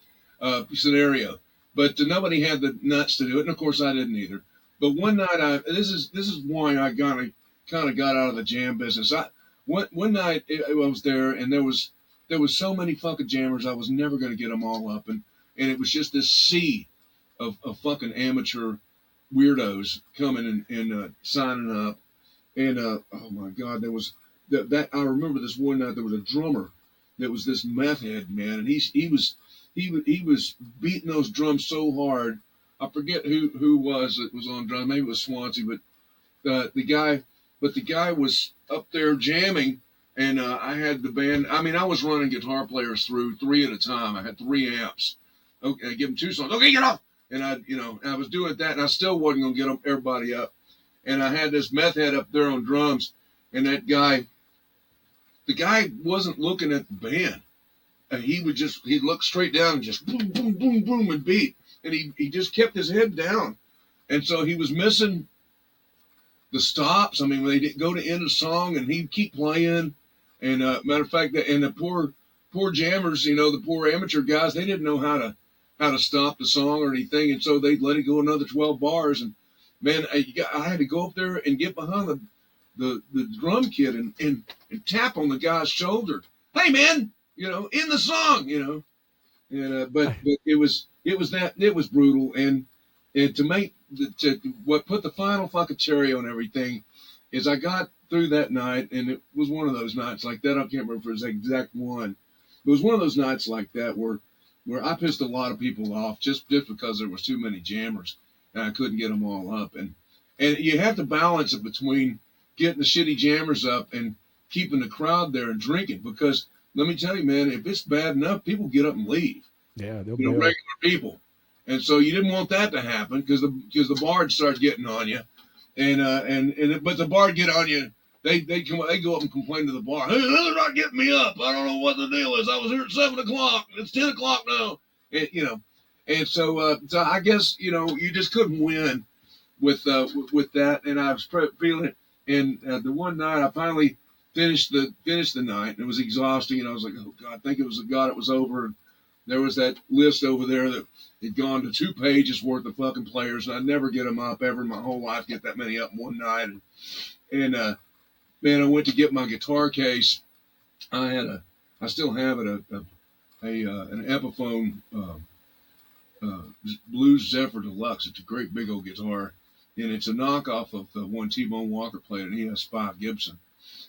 scenario. But nobody had the nuts to do it, and of course I didn't either. But one night, this is why I kind of got out of the jam business. One night I was there, and there was so many fucking jammers, I was never going to get them all up, and it was just this sea of fucking amateur weirdos coming and signing up, and oh my god, there was that I remember this one night there was a drummer that was this meth head, man, and he was beating those drums so hard. I forget who was on drums. Maybe it was Swansea, but the guy was up there jamming, and I had the band. I mean, I was running guitar players through 3 at a time. I had 3 amps. Okay, I give them 2 songs. Okay, get off. And I was doing that, and I still wasn't gonna get everybody up. And I had this meth head up there on drums, and the guy wasn't looking at the band. He'd look straight down and just boom, boom, boom, boom, and beat. And he just kept his head down. And so he was missing the stops. I mean, when they go to end a song and he'd keep playing. And matter of fact, and the poor jammers, you know, the poor amateur guys, they didn't know how to stop the song or anything. And so they'd let it go another 12 bars. And man, I had to go up there and get behind the drum kit and tap on the guy's shoulder. Hey man, you know, in the song, you know. And but it was brutal, and to make what put the final fucking cherry on everything is I got through that night, and it was one of those nights like that. I can't remember if it was the exact one. It was one of those nights like that where I pissed a lot of people off just because there was too many jammers and I couldn't get them all up, and you have to balance it between getting the shitty jammers up and keeping the crowd there and drinking, because let me tell you, man, if it's bad enough, people get up and leave. Yeah, they'll be regular people, and so you didn't want that to happen because the bar'd start getting on you, but the bar'd get on you they go up and complain to the bar. Hey, they're not getting me up. I don't know what the deal is. I was here at 7:00. It's 10:00 now. And, and so I guess you just couldn't win with that. And I was feeling it. And the one night I finally finished the night, and it was exhausting. And I was like, oh God, thank it was God it was over. And there was that list over there that had gone to 2 pages worth of fucking players, and I'd never get them up ever in my whole life. Get that many up in one night. And man, I went to get my guitar case. I still have it, an Epiphone Blues Zephyr Deluxe. It's a great big old guitar, and it's a knockoff of the one T-Bone Walker played, an ES5 Gibson.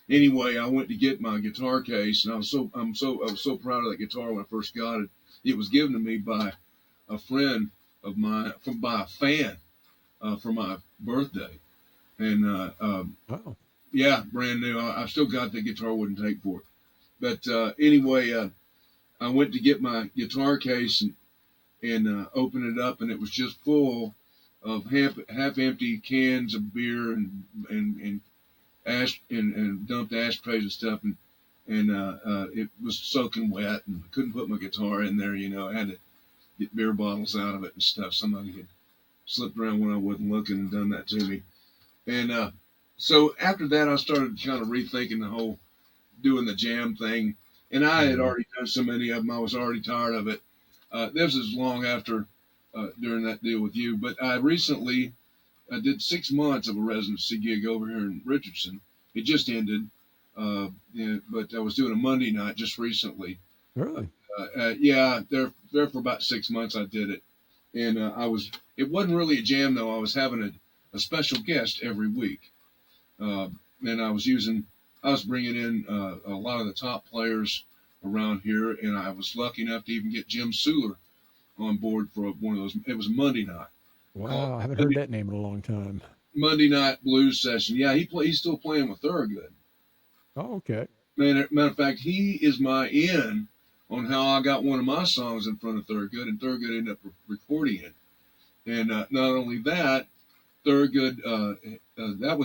Anyway, I went to get my guitar case, and I was so proud of that guitar when I first got it. It was given to me by a friend of mine, by a fan, for my birthday, and Wow. yeah, brand new. I still got the guitar, wouldn't take for it. But anyway, I went to get my guitar case and opened it up, and it was just full of half empty cans of beer and ash and dumped ashtrays and stuff, and it was soaking wet, and I couldn't put my guitar in there. I had to get beer bottles out of it and stuff. Somebody had slipped around when I wasn't looking and done that to me. And so after that, I started kind of rethinking the whole doing the jam thing. And I had already done so many of them, I was already tired of it. This is long after during that deal with you. But I recently did 6 months of a residency gig over here in Richardson. It just ended. But I was doing a Monday night just recently. Really? Yeah, there for about 6 months I did it. And it wasn't really a jam though. I was having a special guest every week. And I was bringing in a lot of the top players around here, and I was lucky enough to even get Jim Suler on board for one of those. It was a Monday night. Wow. I haven't heard that name in a long time. Monday night blues session. Yeah, he's still playing with Thorogood. Oh, okay. Matter of fact, he is my in on how I got one of my songs in front of Thorogood, and Thorogood ended up recording it. And not only that, Thorogood that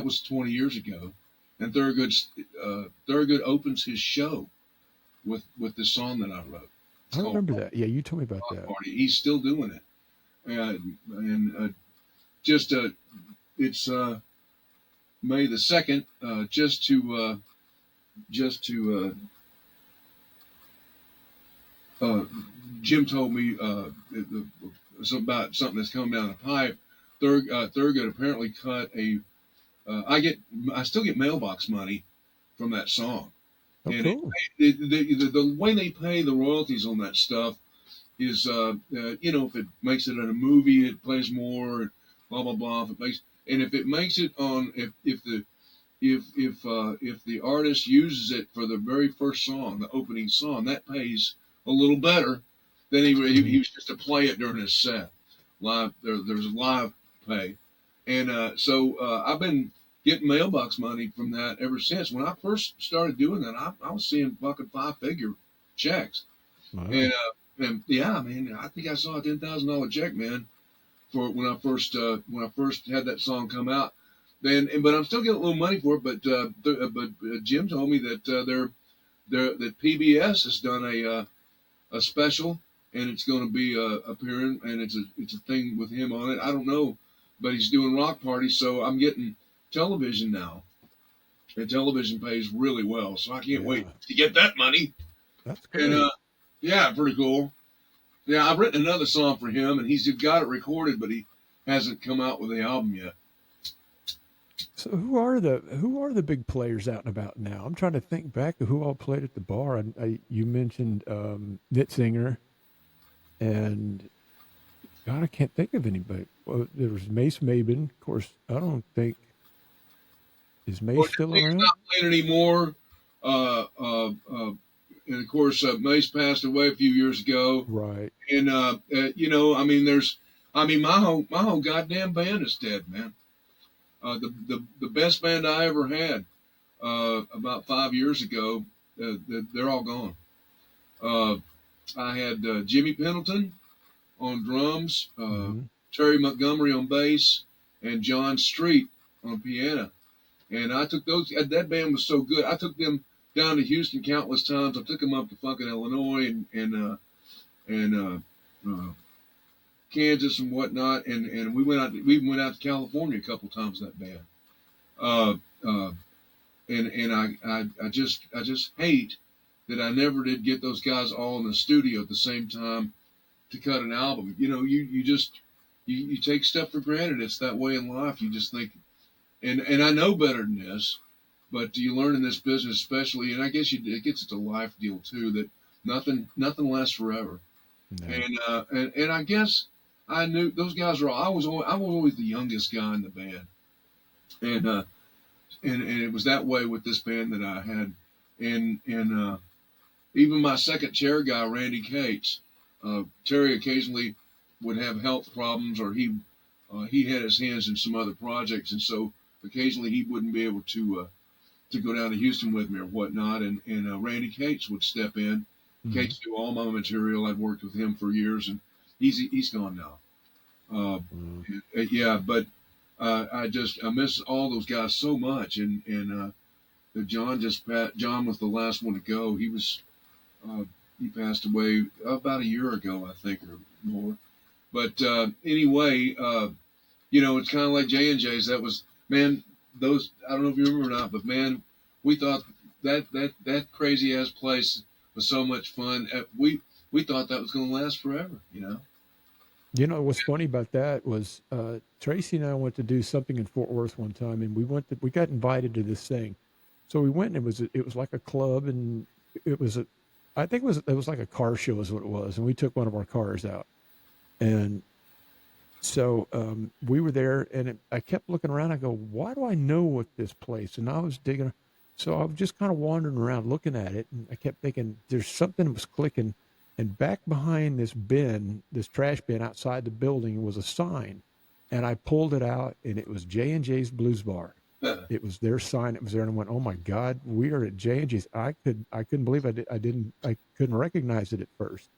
was 20 years ago, and Thorogood opens his show with this song that I wrote. I remember that. Yeah, you told me about that. Party. He's still doing it, and it's May the 2nd. Jim told me about something that's coming down the pipe. Thurgood apparently cut a. I still get mailbox money from that song, Oh, and cool. the way they pay the royalties on that stuff is, if it makes it in a movie, it plays more, blah blah blah. If it makes it on, if the artist uses it for the very first song, the opening song, that pays a little better than he was just to play it during his set. Live, there's live pay, and so I've been getting mailbox money from that ever since. When I first started doing that, I was seeing fucking 5-figure checks, Wow. and yeah, man, I think I saw a $10,000 check, man, for when I first had that song come out. But I'm still getting a little money for it. But Jim told me that that PBS has done a special, and it's going to be appearing, and it's a thing with him on it. I don't know, but he's doing rock parties, so I'm getting television now, and television pays really well, so I can't wait to get that money. That's great. And yeah, pretty cool. Yeah, I've written another song for him, and he's got it recorded, but he hasn't come out with the album yet. So who are the big players out and about now? I'm trying to think back of who all played at the bar. You mentioned Nitzinger, and God, I can't think of anybody. Well, there was Mace Maben. Of course, I don't think is Mace still around. Not playing anymore. And of course, Mace passed away a few years ago. Right. And my whole goddamn band is dead, man. The best band I ever had about 5 years ago, they're all gone. I had Jimmy Pendleton on drums, Terry Montgomery on bass, and John Street on piano. And I took that band was so good. I took them down to Houston countless times. I took them up to fucking Illinois and Kansas and whatnot. And we went out to California a couple times with that band. Uh, uh, and I just hate that I never did get those guys all in the studio at the same time to cut an album. You take stuff for granted. It's that way in life. You just think, and I know better than this, but you learn in this business, especially, and I guess it gets a life deal too, that nothing lasts forever. No. And I guess I knew those guys were. I was always the youngest guy in the band, and and it was that way with this band that I had, and even my second chair guy, Randy Cates, Terry occasionally would have health problems, or he had his hands in some other projects, and so occasionally he wouldn't be able to go down to Houston with me or whatnot, and Randy Cates would step in. Mhm. Cates do all my material. I'd worked with him for years, and he's gone now. Yeah, but I miss all those guys so much, and John was the last one to go. Uh, he passed away about a year ago, I think, or more. But anyway, it's kind of like J&J's. That was, man, those, I don't know if you remember or not, but man, we thought that crazy ass place was so much fun. We thought that was going to last forever, What's funny about that was Tracy and I went to do something in Fort Worth one time, and we got invited to this thing. So we went, and it was like a club, and I think it was like a car show is what it was, and we took one of our cars out, and so we were there, and I kept looking around. I go, why do I know what this place? And I was digging, so I was just kind of wandering around looking at it, and I kept thinking there's something that was clicking. And back behind this trash bin outside the building was a sign, and I pulled it out, and it was J&J's Blues Bar. It was their sign. It was there, and I went, "Oh my God, we are at J&J's." I couldn't believe I couldn't recognize it at first,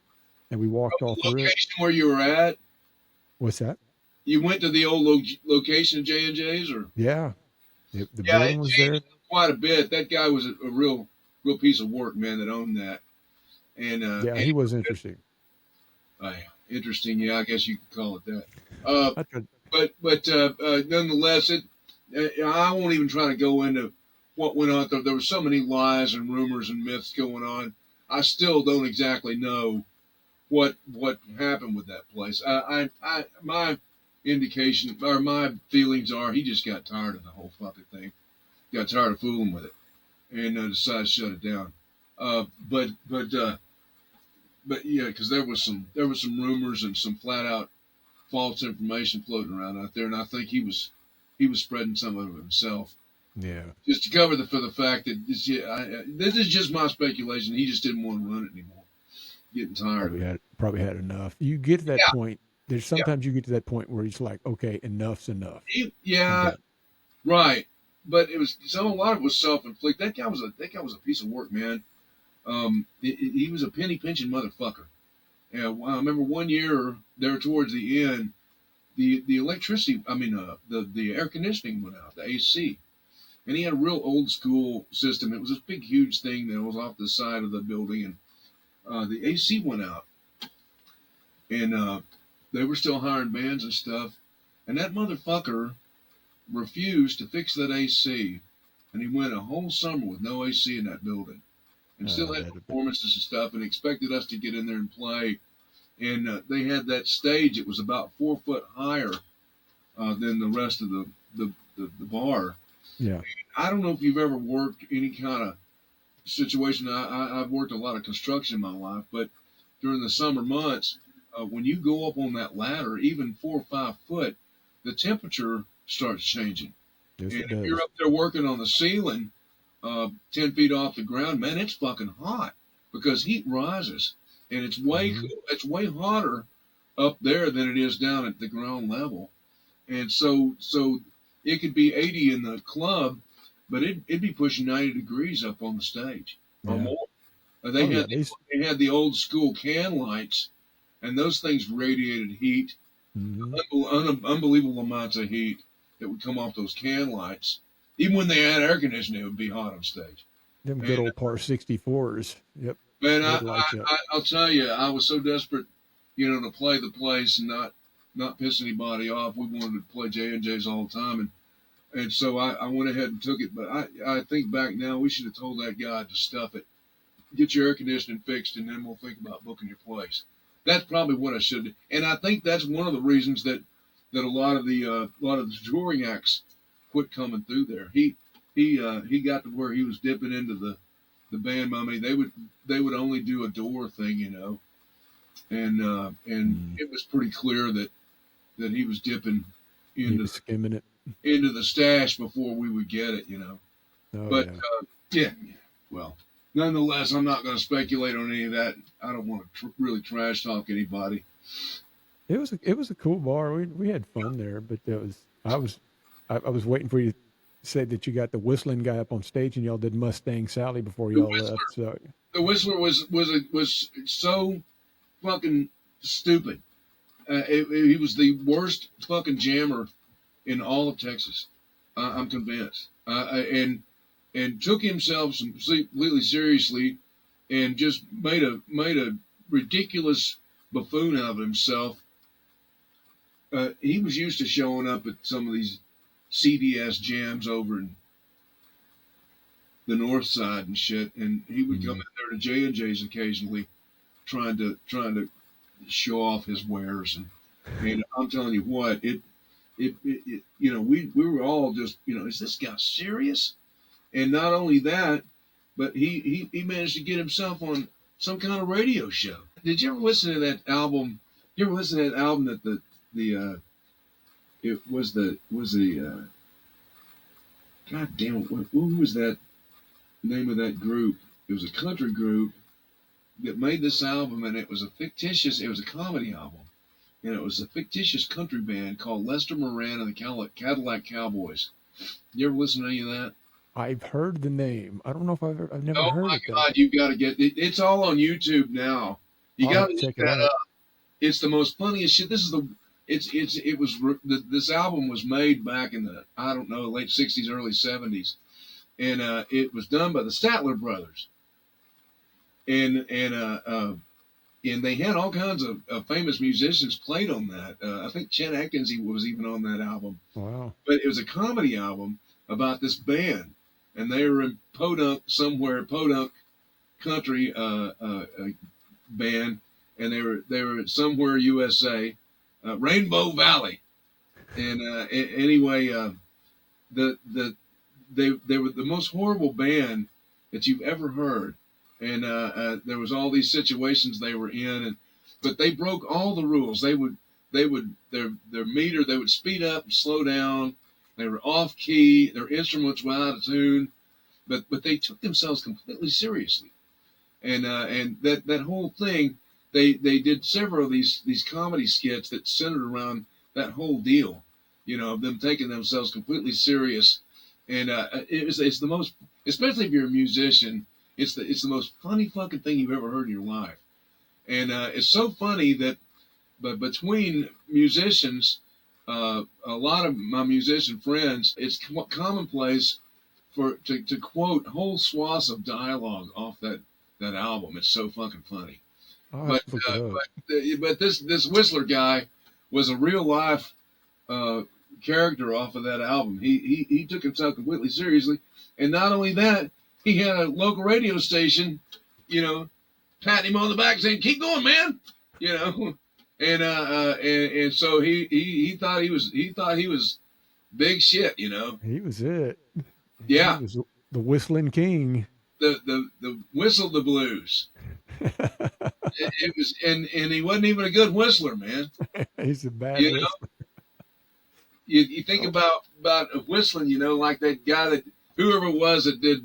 and we walked all The through it. location where you were at, What's that? you went to the old location of J&J's, or Yeah, the yeah, building it was changed there. quite a bit. That guy was a real piece of work, man, that owned that. And Yeah, he was interesting. interesting, yeah, I guess you could call it that. Uh, I tried, but nonetheless, I won't even try to go into what went on. There were so many lies and rumors and myths going on. I still don't exactly know what happened with that place. My indication or my feelings are he just got tired of the whole fucking thing. Got tired of fooling with it, and decided to shut it down. Uh, but but uh, but yeah, because there was some rumors and some flat out false information floating around out there, and I think he was spreading some of it himself yeah, just to cover for the fact that this is just my speculation. He just didn't want to run it anymore, getting tired of it. probably had enough. You get to that Yeah, point. There's yeah, sometimes you get to that point where it's like, okay, enough's enough. I'm yeah, done. right. But it was a lot of it was self inflicted. That guy was a piece of work, man. He was a penny pinching motherfucker. Yeah, well, I remember one year there towards the end, the electricity, I mean, the air conditioning went out, the AC, and he had a real old school system. It was this big, huge thing that was off the side of the building, and the AC went out, and they were still hiring bands and stuff, and that motherfucker refused to fix that AC, and he went a whole summer with no AC in that building, and still had That'd be, performances and stuff, and expected us to get in there and play. And they had that stage. It was about 4 foot higher than the rest of the bar. yeah. I don't know if you've ever worked any kind of situation. I've worked a lot of construction in my life, but during the summer months, when you go up on that ladder, even 4 or 5 foot, the temperature starts changing. Yes, And it if you're does. up there working on the ceiling, 10 feet off the ground, man, it's fucking hot because heat rises, and Hmm. it's way hotter up there than it is down at the ground level. And so it could be 80 in the club, but it'd be pushing 90 degrees up on the stage or Yeah. more. They Oh, had yeah. they had the old school can lights, and those things radiated heat, Hmm. unbelievable amounts of heat that would come off those can lights. Even when they had air conditioning, it would be hot on stage. Them good And old Par 64s. Yep. man, They'd light you up. I'll tell you, I was so desperate, to play the place and not piss anybody off. We wanted to play J&J's all the time, and so I went ahead and took it. But I think back now, we should have told that guy to stuff it, get your air conditioning fixed, and then we'll think about booking your place. That's probably what I should have. And I think that's one of the reasons that a lot of the touring acts quit coming through there. He got to where he was dipping into the band mummy. They would only do a door thing, and it was pretty clear that he was dipping He was skimming it. into the stash before we would get it, Oh, But yeah. well, nonetheless, I'm not going to speculate on any of that. I don't want to really trash talk anybody. It was a cool bar. We had fun there, but I was waiting for you to say that you got the whistling guy up on stage and y'all did Mustang Sally before The y'all Whistler, left. So the Whistler was so fucking stupid. He was the worst fucking jammer in all of Texas. I'm convinced. And took himself completely seriously, and just made a ridiculous buffoon out of himself. He was used to showing up at some of these CDS jams over in the north side and shit, and he would come in there to J&J's occasionally, trying to show off his wares, and I'm telling you what, we were all just, is this guy serious? And not only that, but he managed to get himself on some kind of radio show. Did you ever listen to that album? You ever listen to that album that it was the God damn it, what was that name of that group? It was a country group that made this album, and it was a comedy album, and it was a fictitious country band called Lester Moran and the Cadillac Cowboys. You ever listen to any of that? I've heard the name. I don't know if I've never Oh heard my it though. God, you got to get it. It's all on YouTube now. You I'll got have to to look check it that out. up. It's the most funniest shit. This album was made back in the, I don't know, late 60s, early 70s. And it was done by the Statler brothers. And they had all kinds of famous musicians played on that. I think Chet Atkins was even on that album. Wow. But it was a comedy album about this band, and they were in Podunk country band, and they were somewhere USA, Rainbow Valley, and anyway, they were the most horrible band that you've ever heard, and there was all these situations they were in, but they broke all the rules. Their meter, they would speed up and slow down. They were off key. Their instruments were out of tune, but they took themselves completely seriously, and that whole thing. They did several of these comedy skits that centered around that whole deal, of them taking themselves completely serious, and it's the most, especially if you're a musician, it's the most funny fucking thing you've ever heard in your life, and it's so funny that, but between musicians, a lot of my musician friends, it's commonplace to quote whole swaths of dialogue off that album. It's so fucking funny. I'll have to look it up. But this Whistler guy was a real life character off of that album. He took himself completely seriously, and not only that, he had a local radio station, patting him on the back saying, "Keep going, man," and so he thought he was big shit, He was it. Yeah, He was the whistling king. the whistle the blues. It was, and he wasn't even a good whistler, man. He's a bad You know, whistler. you think about whistling, like that guy that whoever it was that did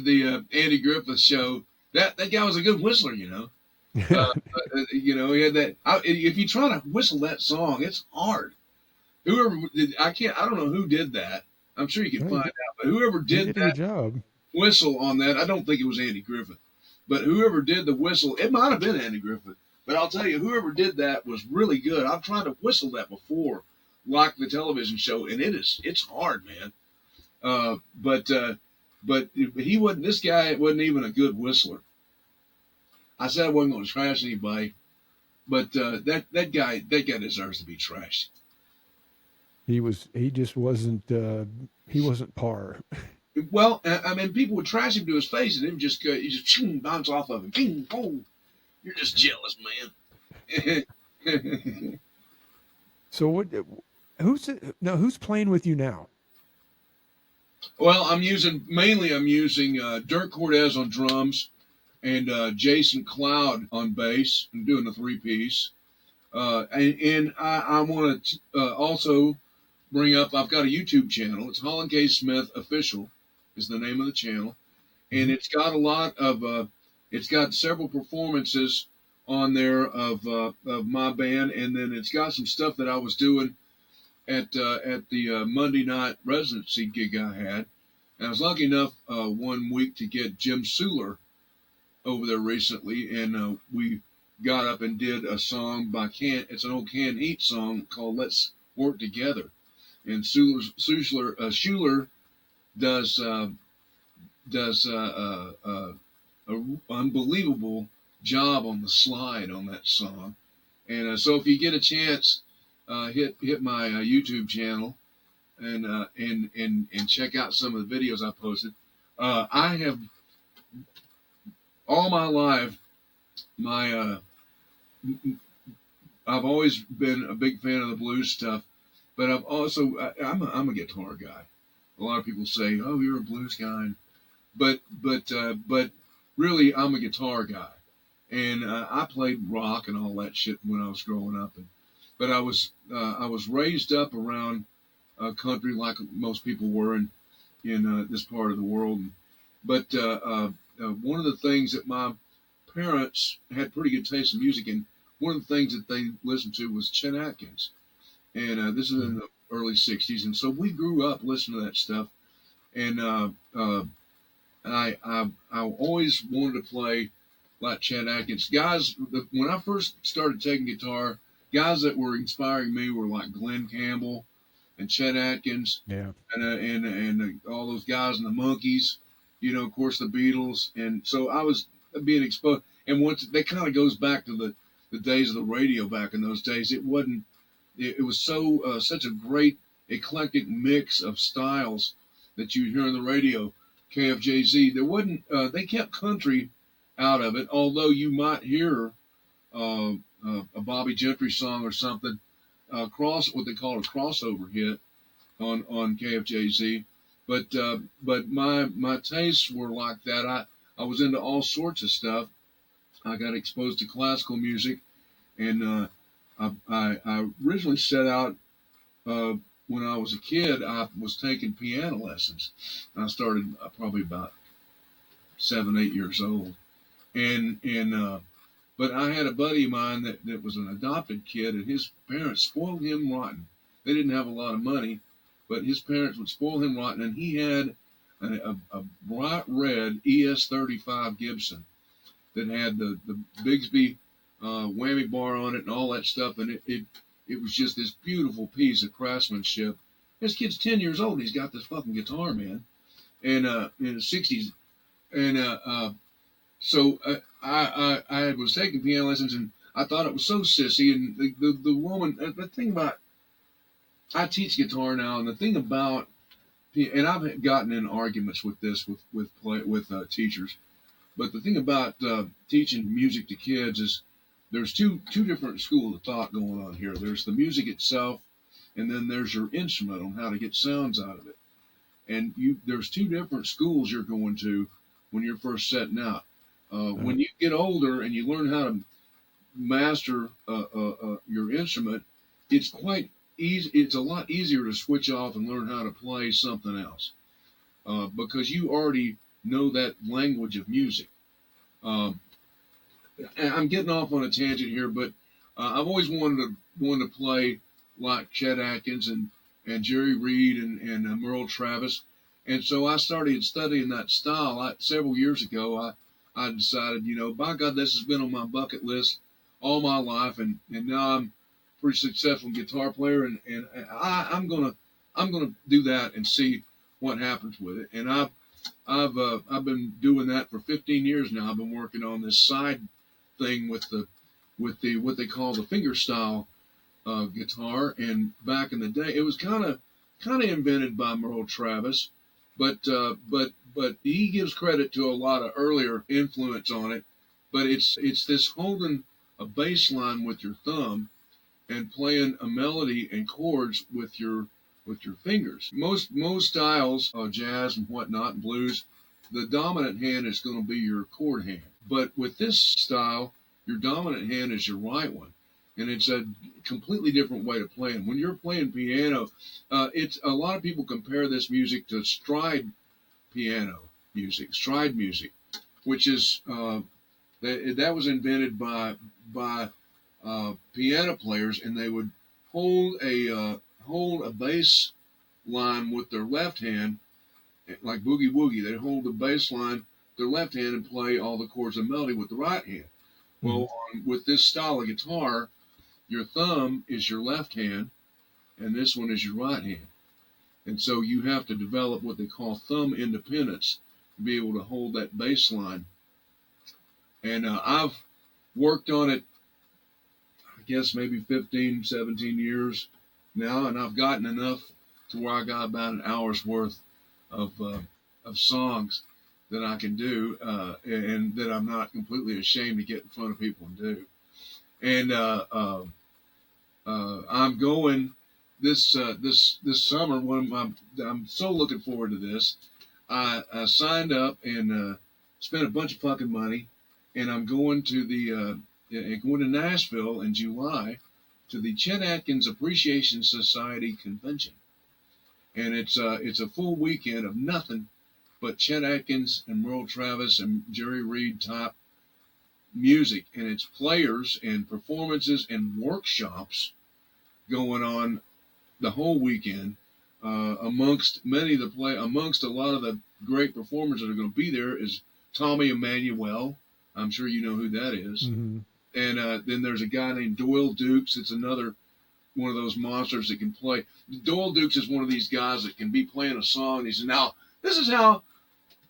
the Andy Griffith show. That guy was a good whistler, he had that. If you try to whistle that song, it's hard. Whoever did, I don't know who did that. I'm sure you can find out, but whoever He did did a that good job. whistle on that, I don't think it was Andy Griffith, but whoever did the whistle, it might have been Andy Griffith. But I'll tell you, whoever did that was really good. I've tried to whistle that before, like the television show, and it's hard, man. But he wasn't. This guy wasn't even a good whistler. I said I wasn't going to trash anybody, but that guy deserves to be trashed. He just wasn't he wasn't par. Well, I mean, people would trash him to his face, and he would just he just bounce off of him. Ping, boom. You're just jealous, man. So what? Who's playing with you now? Well, I'm using Dirk Cortez on drums and Jason Cloud on bass. I'm doing a three-piece. And I want to also bring up, I've got a YouTube channel. It's Holland K Smith Official is the name of the channel. And it's got a lot of, it's got several performances on there of my band. And then it's got some stuff that I was doing at the Monday night residency gig I had. And I was lucky enough 1 week to get Jim Suler over there recently, and we got up and did a song by Can. It's an old Can Heat song called "Let's Work Together," and Schuler does a unbelievable job on the slide on that song. And so if you get a chance, hit my YouTube channel and check out some of the videos I posted. I have all my life, I've always been a big fan of the blues stuff, but I'm a guitar guy. A lot of people say, "Oh, you're a blues guy," but really, I'm a guitar guy, and I played rock and all that shit when I was growing up, but I was raised up around a country like most people were in this part of the world, but one of the things that my parents had pretty good taste in music, and one of the things that they listened to was Chet Atkins, and this is in the early '60s, and so we grew up listening to that stuff, and I always wanted to play like Chet Atkins. Guys, when I first started taking guitar, guys that were inspiring me were like Glenn Campbell and Chet Atkins, Yeah. and all those guys in the Monkees, of course the Beatles, and so I was being exposed. And once that kind of goes back to the days of the radio back in those days, it wasn't. It was so such a great eclectic mix of styles that you hear on the radio. KFJZ, there wasn't. They kept country out of it, although you might hear a Bobby Gentry song or something what they call a crossover hit on KFJZ, but my tastes were like that. I was into all sorts of stuff. I got exposed to classical music, and I originally set out when I was a kid. I was taking piano lessons. I started probably about 7, 8 years old, and but I had a buddy of mine that was an adopted kid, and his parents spoiled him rotten. They didn't have a lot of money, but his parents would spoil him rotten, and he had a bright red ES-35 Gibson that had the Bigsby whammy bar on it and all that stuff, and it was just this beautiful piece of craftsmanship. This kid's 10 years old. He's got this fucking guitar, man, and in the '60s, and so I was taking piano lessons, and I thought it was so sissy. And the woman, the thing about, I teach guitar now, and the thing about, and I've gotten in arguments with this with teachers, but the thing about teaching music to kids is there's two different schools of thought going on here. There's the music itself, and then there's your instrument on how to get sounds out of it. And there's two different schools you're going to when you're first setting out. When you get older and you learn how to master your instrument, it's quite easy. It's a lot easier to switch off and learn how to play something else because you already know that language of music. I'm getting off on a tangent here, but I've always wanted to play like Chet Atkins and Jerry Reed and Merle Travis, and so I started studying that style. Several years ago, I decided, by God, this has been on my bucket list all my life, and now I'm a pretty successful guitar player, and I'm gonna do that and see what happens with it. And I've been doing that for 15 years now. I've been working on this side thing with the what they call the fingerstyle guitar. And back in the day, it was kind of invented by Merle Travis, but he gives credit to a lot of earlier influence on it. But it's this holding a bass line with your thumb and playing a melody and chords with your fingers. Most styles, jazz and whatnot, and blues, the dominant hand is going to be your chord hand. But with this style, your dominant hand is your right one, and it's a completely different way to play. And when you're playing piano, it's a lot of people compare this music to stride music, which is that was invented by piano players, and they would hold a bass line with their left hand, like boogie woogie. They'd hold the bass line with their left hand and play all the chords and melody with the right hand. Well, with this style of guitar, your thumb is your left hand, and this one is your right hand. And so you have to develop what they call thumb independence to be able to hold that bass line. And I've worked on it, I guess, maybe 15, 17 years now, and I've gotten enough to where I got about an hour's worth of songs that I can do, and that I'm not completely ashamed to get in front of people and do. And I'm going this summer. I'm so looking forward to this. I signed up and spent a bunch of fucking money, and I'm going to Nashville in July to the Chet Atkins Appreciation Society convention, and it's a full weekend of nothing but Chet Atkins and Merle Travis and Jerry Reed type music, and it's players and performances and workshops going on the whole weekend. Amongst a lot of the great performers that are going to be there is Tommy Emmanuel. I'm sure you know who that is. Mm-hmm. And then there's a guy named Doyle Dukes. It's another one of those monsters that can play. Doyle Dukes is one of these guys that can be playing a song. And he says, now, this is how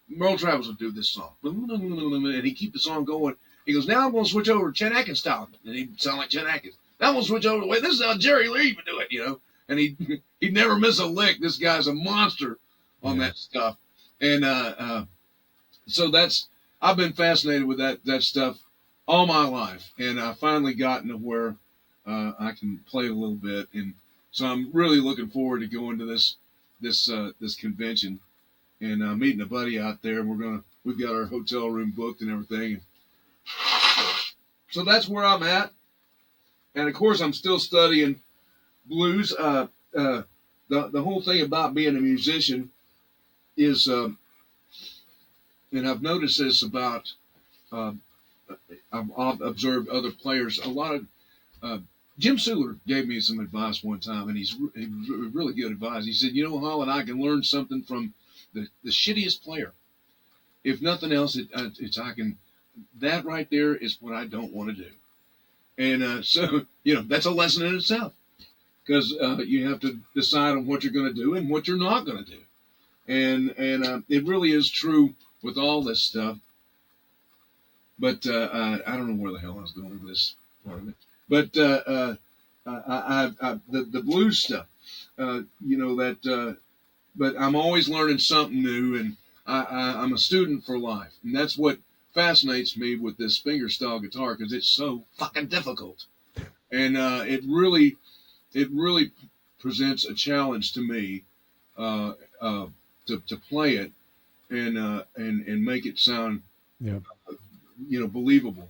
Merle Travis would do this song. And he'd keep the song going. He goes, now I'm going to switch over to Chet Atkins style. And he'd sound like Chet Atkins. Now I'm going to switch over to, wait, this is how Jerry Lee would do it, you know. And he'd never miss a lick. This guy's a monster on that stuff. And so I've been fascinated with that stuff all my life. And I finally gotten to where I can play a little bit. And so I'm really looking forward to going to this convention and meeting a buddy out there. And we've got our hotel room booked and everything. So that's where I'm at. And of course, I'm still studying blues. The whole thing about being a musician is, and I've noticed this about, I've observed other players. A lot of Jim Suler gave me some advice one time, and he's really good advice. He said, "You know, Holland, I can learn something from the shittiest player. If nothing else, that right there is what I don't want to do." And so, you know, that's a lesson in itself, because you have to decide on what you're going to do and what you're not going to do. And it really is true with all this stuff. But I don't know where the hell I was going with this part of it. But the blues stuff, you know, but I'm always learning something new, and I'm a student for life. And that's what fascinates me with this fingerstyle guitar, because it's so fucking difficult. And it really presents a challenge to me to play it and make it sound, you know, believable.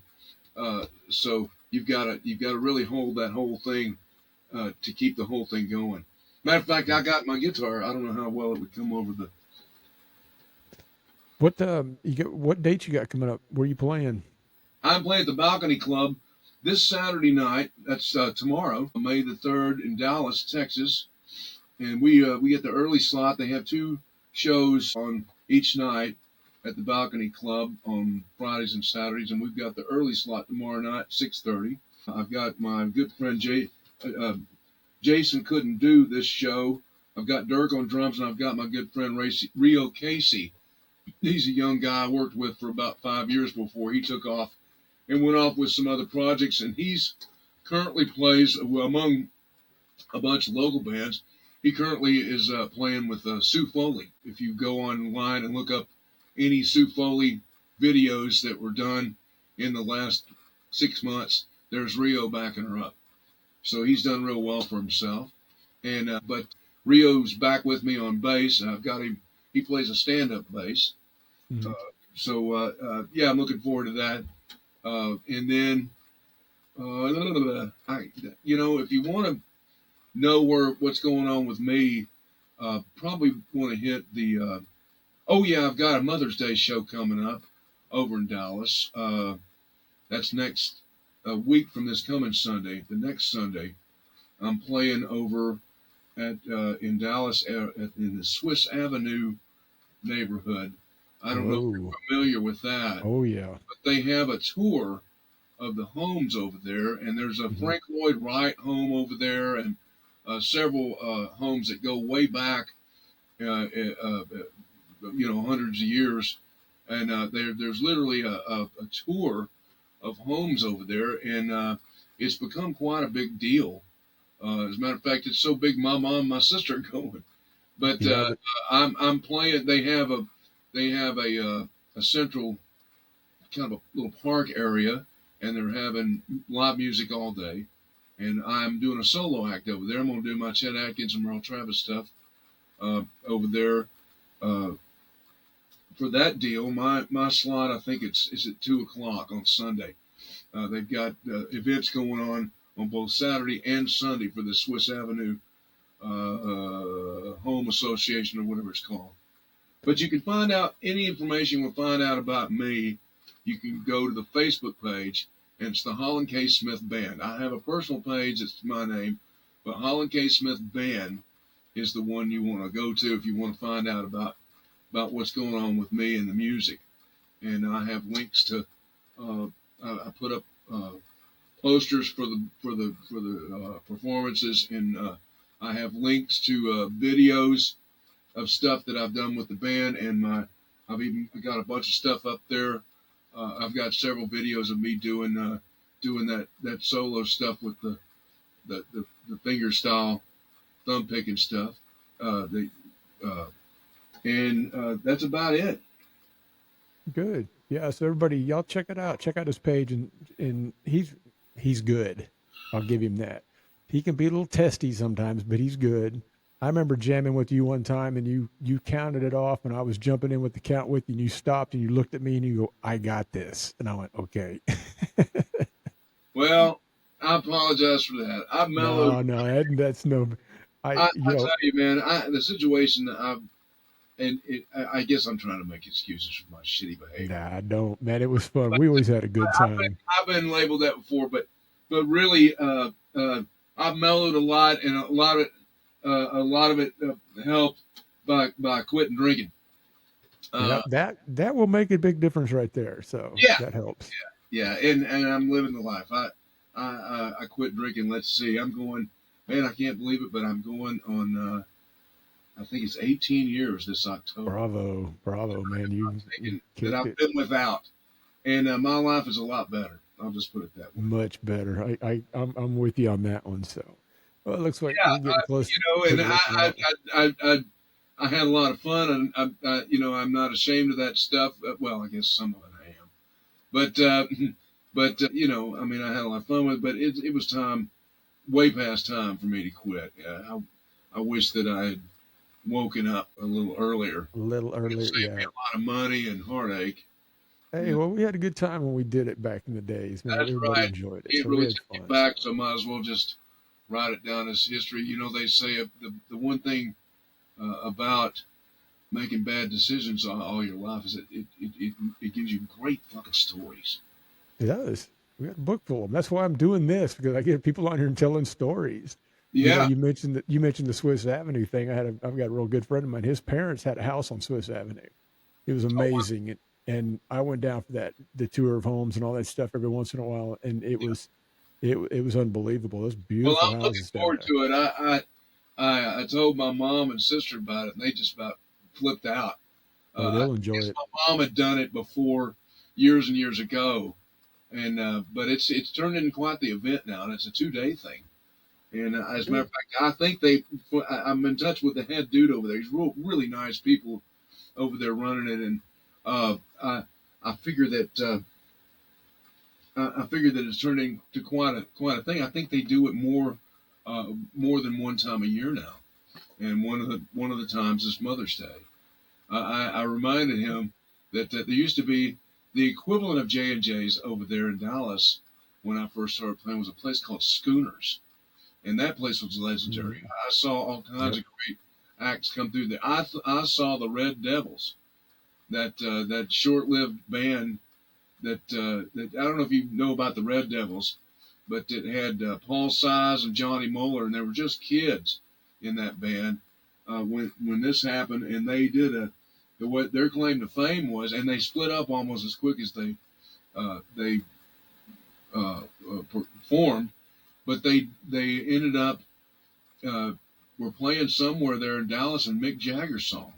So you've got to really hold that whole thing to keep the whole thing going. Matter of fact, I got my guitar. I don't know how well it would come over the. What dates you got coming up? Where are you playing? I'm playing at the Balcony Club this Saturday night. That's tomorrow, May the 3rd, in Dallas, Texas. And we get the early slot. They have 2 shows on each night at the Balcony Club on Fridays and Saturdays, and we've got the early slot tomorrow night, 6:30. I've got my good friend Jason couldn't do this show I've got Dirk on drums, and I've got my good friend Rio Casey. He's a young guy I worked with for about 5 years before he took off and went off with some other projects. And he's currently plays among a bunch of local bands. He currently is playing with Sue Foley. If you go online and look up any Sue Foley videos that were done in the last 6 months, there's Rio backing her up. So he's done real well for himself. And but Rio's back with me on bass. I've got him. He plays a stand-up bass. Mm-hmm. Yeah, I'm looking forward to that. And then, if you want to know what's going on with me, probably want to hit the. Oh yeah, I've got a Mother's Day show coming up over in Dallas. That's next a week from this coming Sunday. The next Sunday, I'm playing over at in Dallas in the Swiss Avenue neighborhood. I don't know if you're familiar with that. Oh yeah. But they have a tour of the homes over there, and there's a Frank Lloyd Wright home over there, and several homes that go way back, hundreds of years. And there's literally a tour of homes over there, and it's become quite a big deal. As a matter of fact, it's so big, my mom and my sister are going. But I'm playing. They have a central kind of a little park area, and they're having live music all day. And I'm doing a solo act over there. I'm going to do my Chet Atkins and Merle Travis stuff over there. For that deal, my slot, I think it's at 2:00 on Sunday. They've got events going on both Saturday and Sunday for the Swiss Avenue Home Association or whatever it's called. But you can find out any information you want to find out about me. You can go to the Facebook page, and it's the Holland K. Smith Band. I have a personal page, it's my name, but Holland K. Smith Band is the one you want to go to if you want to find out about what's going on with me and the music. And I have links to. I put up posters for the performances, and I have links to videos of stuff that I've done with the band, and I've even got a bunch of stuff up there. I've got several videos of me doing that solo stuff with the finger style thumb picking stuff. That's about it. Good. Yeah. So everybody, y'all check it out. Check out his page, and he's good. I'll give him that. He can be a little testy sometimes, but he's good. I remember jamming with you one time, and you counted it off, and I was jumping in with the count with you, and you stopped, and you looked at me, and you go, "I got this," and I went, "Okay." Well, I apologize for that. I mellowed. No, that's no. I tell you, man, the situation that I guess I'm trying to make excuses for my shitty behavior. Nah, I don't, man. It was fun. We always had a good time. I've been labeled that before, but really, I've mellowed a lot, and a lot of it helped by quitting drinking. That will make a big difference right there. So yeah, that helps. Yeah, and I'm living the life. I quit drinking. Let's see, I'm going. Man, I can't believe it, but I'm going on. I think it's 18 years this October. Bravo, man! You that I've been without, and my life is a lot better. I'll just put it that way. Much better. I'm with you on that one. So, well, it looks like we're getting close. And I had a lot of fun, and I'm not ashamed of that stuff. Well, I guess some of it I am, but I mean, I had a lot of fun with it. But it was time, way past time for me to quit. I wish that I had woken up a little earlier. Yeah. Me a lot of money and heartache. Hey, well, we had a good time when we did it back in the days, man. That's Everybody right. enjoyed it. It So really we had took me fun. back, so I might as well just write it down as history. They say the one thing about making bad decisions all your life is that it gives you great fucking stories. It does. We got a book full of them. That's why I'm doing this, because I get people on here and telling stories. Yeah. You mentioned the Swiss Avenue thing. I've got a real good friend of mine. His parents had a house on Swiss Avenue. It was amazing. And I went down for the tour of homes and all that stuff every once in a while, and it was unbelievable. Those beautiful Well, I'm looking houses. forward to it. I told my mom and sister about it, and they just about flipped out. Oh, I they'll enjoy guess it. my mom had done it before, years and years ago, and but it's turned into quite the event now, and it's a 2 day thing. And as a matter of fact, I think I'm in touch with the head dude over there. He's really nice people over there running it, and uh, I I figure that I figure that it's turning to quite a thing. I think they do it more than one time a year now, and one of the times is Mother's Day. I reminded him that there used to be the equivalent of J&J's over there in Dallas when I first started playing was a place called Schooners, and that place was legendary. Mm-hmm. I saw all kinds Yep. of great acts come through there. I saw the Red Devils, that short-lived band that I don't know if you know about the Red Devils, but it had Paul Size and Johnny Moeller, and they were just kids in that band when this happened, and they did what their claim to fame was, and they split up almost as quick as they performed, but they ended up were playing somewhere there in Dallas, and Mick Jagger saw them,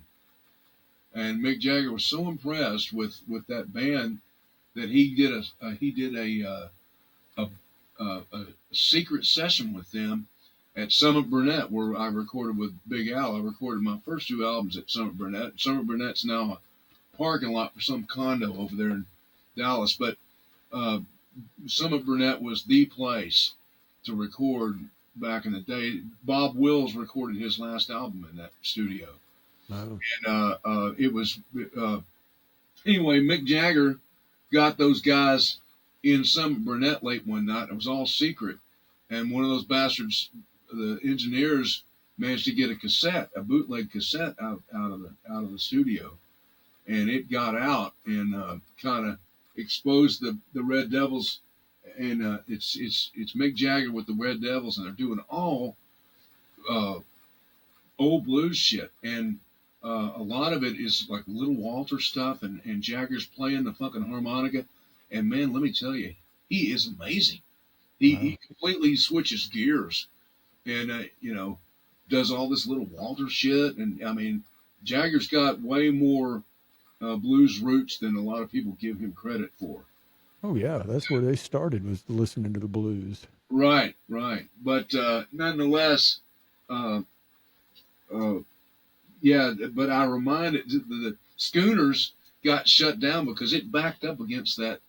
and Mick Jagger was so impressed with that band that he did a, a secret session with them at Summit Burnett, where I recorded with Big Al. I recorded my first 2 albums at Summit Burnett. Summit Burnett's now a parking lot for some condo over there in Dallas, but uh, Summit Burnett was the place to record back in the day. Bob Wills recorded his last album in that studio, Wow. and it was anyway. Mick Jagger got those guys in Summit Burnett late one night. It was all secret, and one of those bastards, the engineers, managed to get a bootleg cassette out of the studio, and it got out and kind of exposed the Red Devils. And it's Mick Jagger with the Red Devils, and they're doing all uh, old blues shit, and a lot of it is like Little Walter stuff, and Jagger's playing the fucking harmonica, and man, let me tell you, he is amazing. He Wow. completely switches gears, and does all this Little Walter shit, and I mean, Jagger's got way more blues roots than a lot of people give him credit for. Oh yeah, that's where they started was listening to the blues. Right, right, but nonetheless. Uh, uh, Yeah, but I reminded the Schooners got shut down because it backed up against that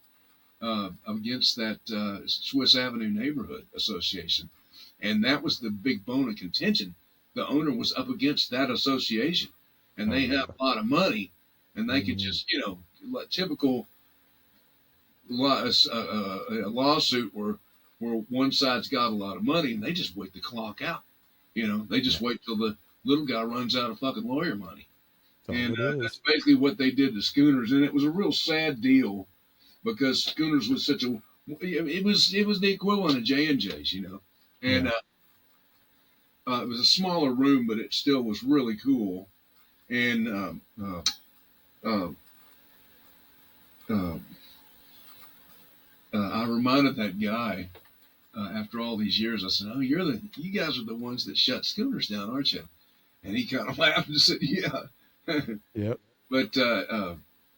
Swiss Avenue Neighborhood Association, and that was the big bone of contention. The owner was up against that association, and Oh they yeah. have a lot of money, and they could Mm-hmm. just like typical a lawsuit where one side's got a lot of money and they just wait the clock out. They Yeah, just wait till the little guy runs out of fucking lawyer money. that's all And it that's is. basically what they did to Schooners, and it was a real sad deal because Schooners was such a it was the equivalent of J&J's, and Yeah. it was a smaller room, but it still was really cool. And uh, uh, I reminded that guy after all these years. I said, "Oh, you guys are the ones that shut Schooners down, aren't you?" And he kind of laughed and said, "Yeah." Yep. But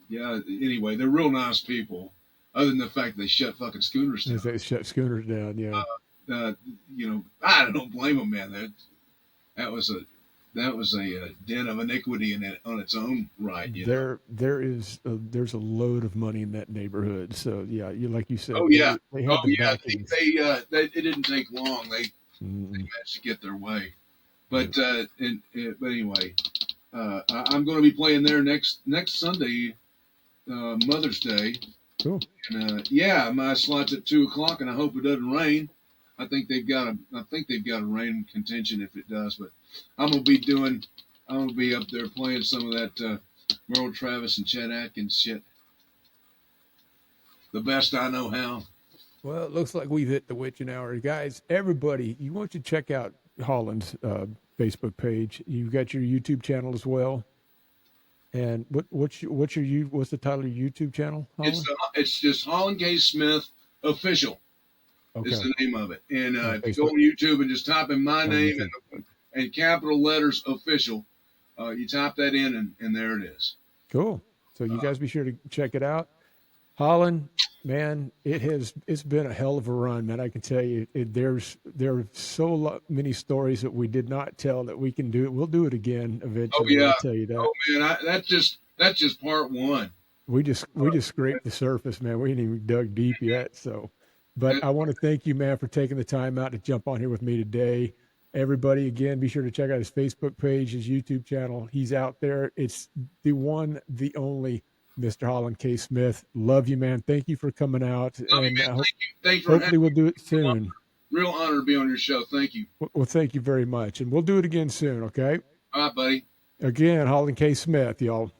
yeah, anyway, they're real nice people. Other than the fact they shut fucking Schooners As down, they shut schooners down. Yeah. I don't blame them, man. That was a den of iniquity in it on its own right. There's a load of money in that neighborhood. So yeah, you like you Oh said, yeah, they oh had the yeah. backings. It didn't take long. They Mm, managed to get their way. yep. But anyway, I'm going to be playing there next Sunday, Mother's Day. Cool. And yeah, my slot's at 2 o'clock, and I hope it doesn't rain. I think they've got a rain contention if it does, but I'm gonna be doing. I'm gonna be up there playing some of that Merle Travis and Chet Atkins shit, the best I know how. Well, it looks like we've hit the witching hour, guys. Everybody, you want to check out Holland's Facebook page. You've got your YouTube channel as well. And what's the title of your YouTube channel, Holland? It's just Holland K. Smith official is Okay, the name of it. And on if you go Facebook on YouTube and just type in my on name YouTube. and capital letters official. You type that in, and there it is. Cool. So you guys be sure to check it out. Holland, man, it's been a hell of a run, man. I can tell you, there are many stories that we did not tell that we can do it. We'll do it again Oh eventually. yeah. I'll tell you that. Oh man, that's just part one. We just scraped the surface, man. We ain't even dug deep yet. So, but That, I want to thank you, man, for taking the time out to jump on here with me today. Everybody, again, be sure to check out his Facebook page, his YouTube channel. He's out there. It's the one, the only Mr. Holland K. Smith. Love you, man. Thank you for coming out, love you, and man. Thank you. Thanks for having hopefully we'll me. do it soon. Real honor to be on your show. Thank you. Well, thank you very much, and we'll do it again soon. Okay. All right, buddy. Again, Holland K. Smith, y'all.